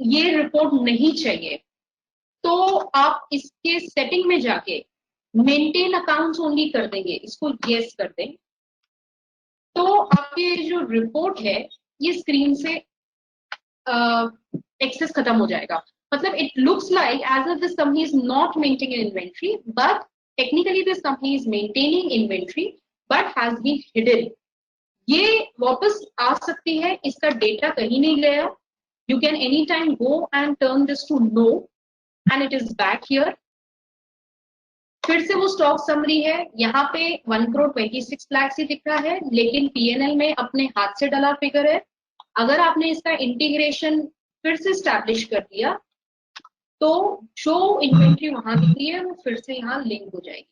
ये रिपोर्ट नहीं चाहिए तो आप इसके सेटिंग में जाके मेंटेन अकाउंट्स ओनली कर देंगे, इसको यस कर दें, तो आपके जो रिपोर्ट है ये स्क्रीन से एक्सेस खत्म हो जाएगा. मतलब it looks like as if this company is not maintaining inventory, but technically this company is maintaining inventory but has been hidden. ये वापस आ सकती है, इसका डेटा कहीं नहीं गया. You can anytime go and turn this to no and it is back here. फिर से वो स्टॉक समरी है, यहाँ पे 1 crore 26 lakhs ही दिख रहा है, लेकिन पीएनएल में अपने हाथ से डला फिगर है. अगर आपने इसका इंटीग्रेशन फिर से स्टैब्लिश कर दिया तो जो इन्वेंट्री वहां दिख रही है वो फिर से यहाँ लिंक हो जाएगी.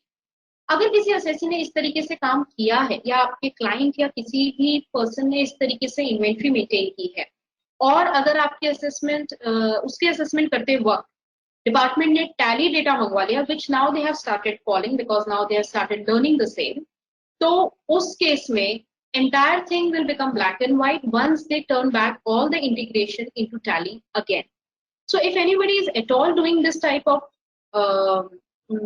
अगर किसी असेसी ने इस तरीके से काम किया है या आपके क्लाइंट या किसी भी पर्सन ने इस तरीके से इन्वेंट्री मेंटेन की है और अगर आपके असेसमेंट उसके असेसमेंट करते वक्त डिपार्टमेंट ने टैली डेटा मंगवा लिया, which now they have started following because now they have started learning the same, तो उस केस में entire thing will become black and white once they turn back all the integration into tally again. So if anybody is at all doing this type of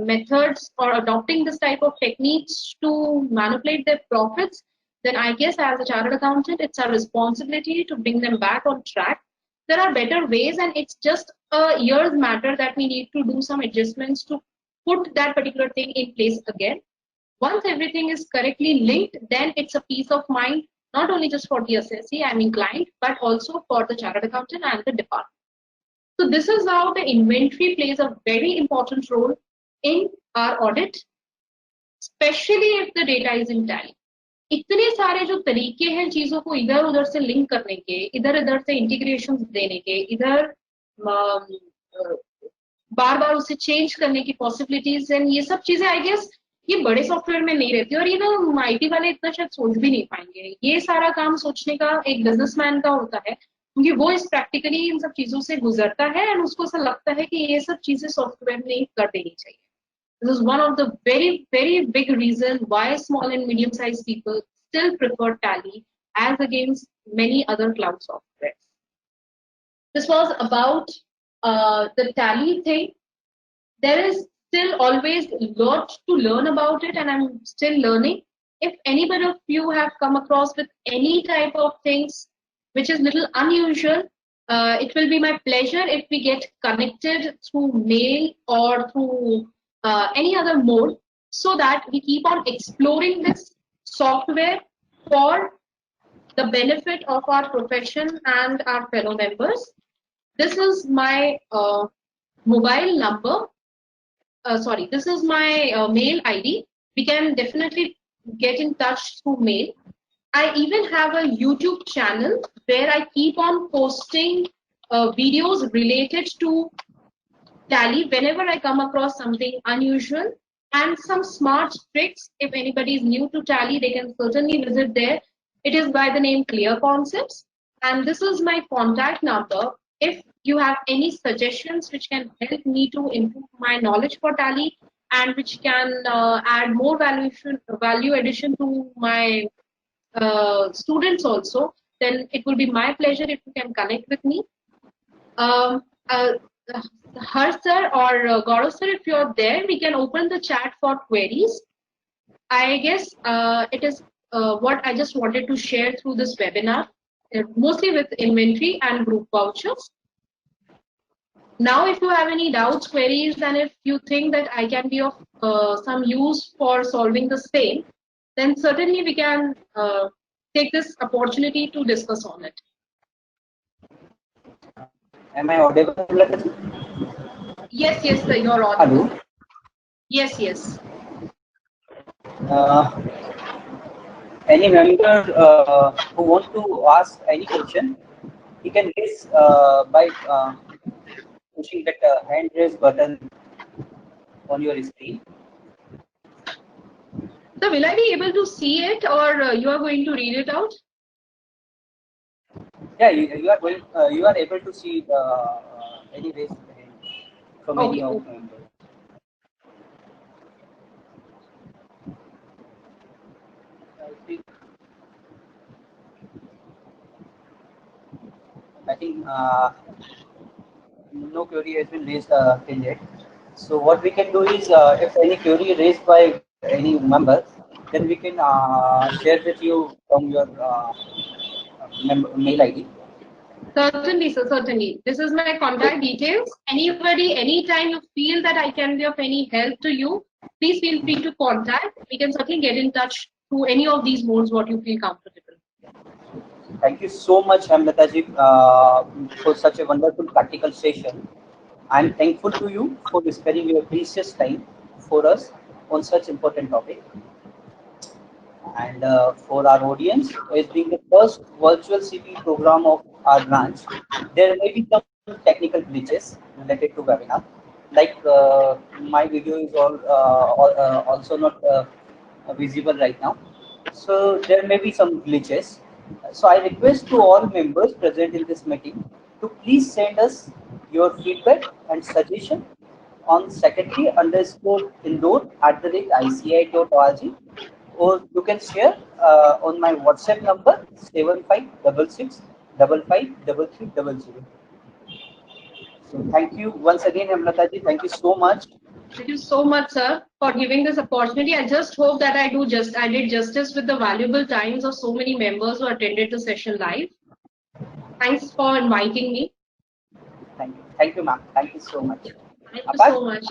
methods or adopting this type of techniques to manipulate their profits, then I guess as a chartered accountant, it's our responsibility to bring them back on track. There are better ways and it's just a year's matter that we need to do some adjustments to put that particular thing in place again. Once everything is correctly linked, then it's a peace of mind, not only just for the assessee, I mean client, but also for the chartered accountant and the department. So this is how the inventory plays a very important role in our audit, especially if the data is in tally. इतने सारे जो तरीके हैं चीजों को इधर उधर से लिंक करने के, इधर उधर से इंटीग्रेशन देने के, इधर बार बार उसे चेंज करने की पॉसिबिलिटीज एंड ये सब चीजें आई गेस ये बड़े सॉफ्टवेयर में नहीं रहती, और ये ना आईटी वाले इतना शायद सोच भी नहीं पाएंगे। ये सारा काम सोचने का एक बिजनेसमैन का होता है, क्योंकि वो इस प्रैक्टिकली इन सब चीजों से गुजरता है एंड उसको ऐसा लगता है कि ये सब चीजें सॉफ्टवेयर में कर देनी चाहिए। This is one of the very big reason why small and medium sized people still prefer Tally as against many other cloud softwares. This was about the Tally thing. There is still always a lot to learn about it, and I'm still learning. If anybody of you have come across with any type of things which is little unusual, it will be my pleasure if we get connected through mail or through any other mode, so that we keep on exploring this software for the benefit of our profession and our fellow members. This is my mobile number. Sorry, this is my mail ID. We can definitely get in touch through mail. I even have a YouTube channel where I keep on posting videos related to Tally whenever I come across something unusual and some smart tricks. If anybody is new to Tally, they can certainly visit there. It is by the name Clear Concepts, and this is my contact number. If you have any suggestions which can help me to improve my knowledge for Tally and which can add more value addition to my students also, then it will be my pleasure if you can connect with me. Har sir or Gaurav sir, if you're there, we can open the chat for queries. I guess it is what I just wanted to share through this webinar, mostly with inventory and group vouchers. Now, if you have any doubts, queries, and if you think that I can be of some use for solving the same, then certainly we can take this opportunity to discuss on it. Am I audible? Yes, sir, you're audible. Hello. Yes. Any member who wants to ask any question, he can raise by pushing that hand raise button on your screen. So will I be able to see it, or you are going to read it out? Yeah, you are going. You are able to see any raise hand from any of members. I think no query has been raised till yet. So what we can do is, if any query raised by any member, then we can share with you from your mail ID. Certainly, sir, certainly. This is my contact details. Anybody, anytime you feel that I can be of any help to you, please feel free to contact. We can certainly get in touch through any of these modes what you feel comfortable. Thank you so much, Hemlataji, for such a wonderful practical session. I am thankful to you for sparing your precious time for us on such important topic. And for our audience, as being the first virtual CP program of our branch, there may be some technical glitches related to webinar. Like my video is also not visible right now. So there may be some glitches. So I request to all members present in this meeting to please send us your feedback and suggestion on secretary_indore@ici.org, or you can share on my WhatsApp number 7566553300. So thank you once again, Hemlataji. Thank you so much. Thank you so much, sir, for giving this opportunity. I just hope that I did justice with the valuable times of so many members who attended the session live. Thanks for inviting me. Thank you, ma'am. Thank you so much. Thank you so much.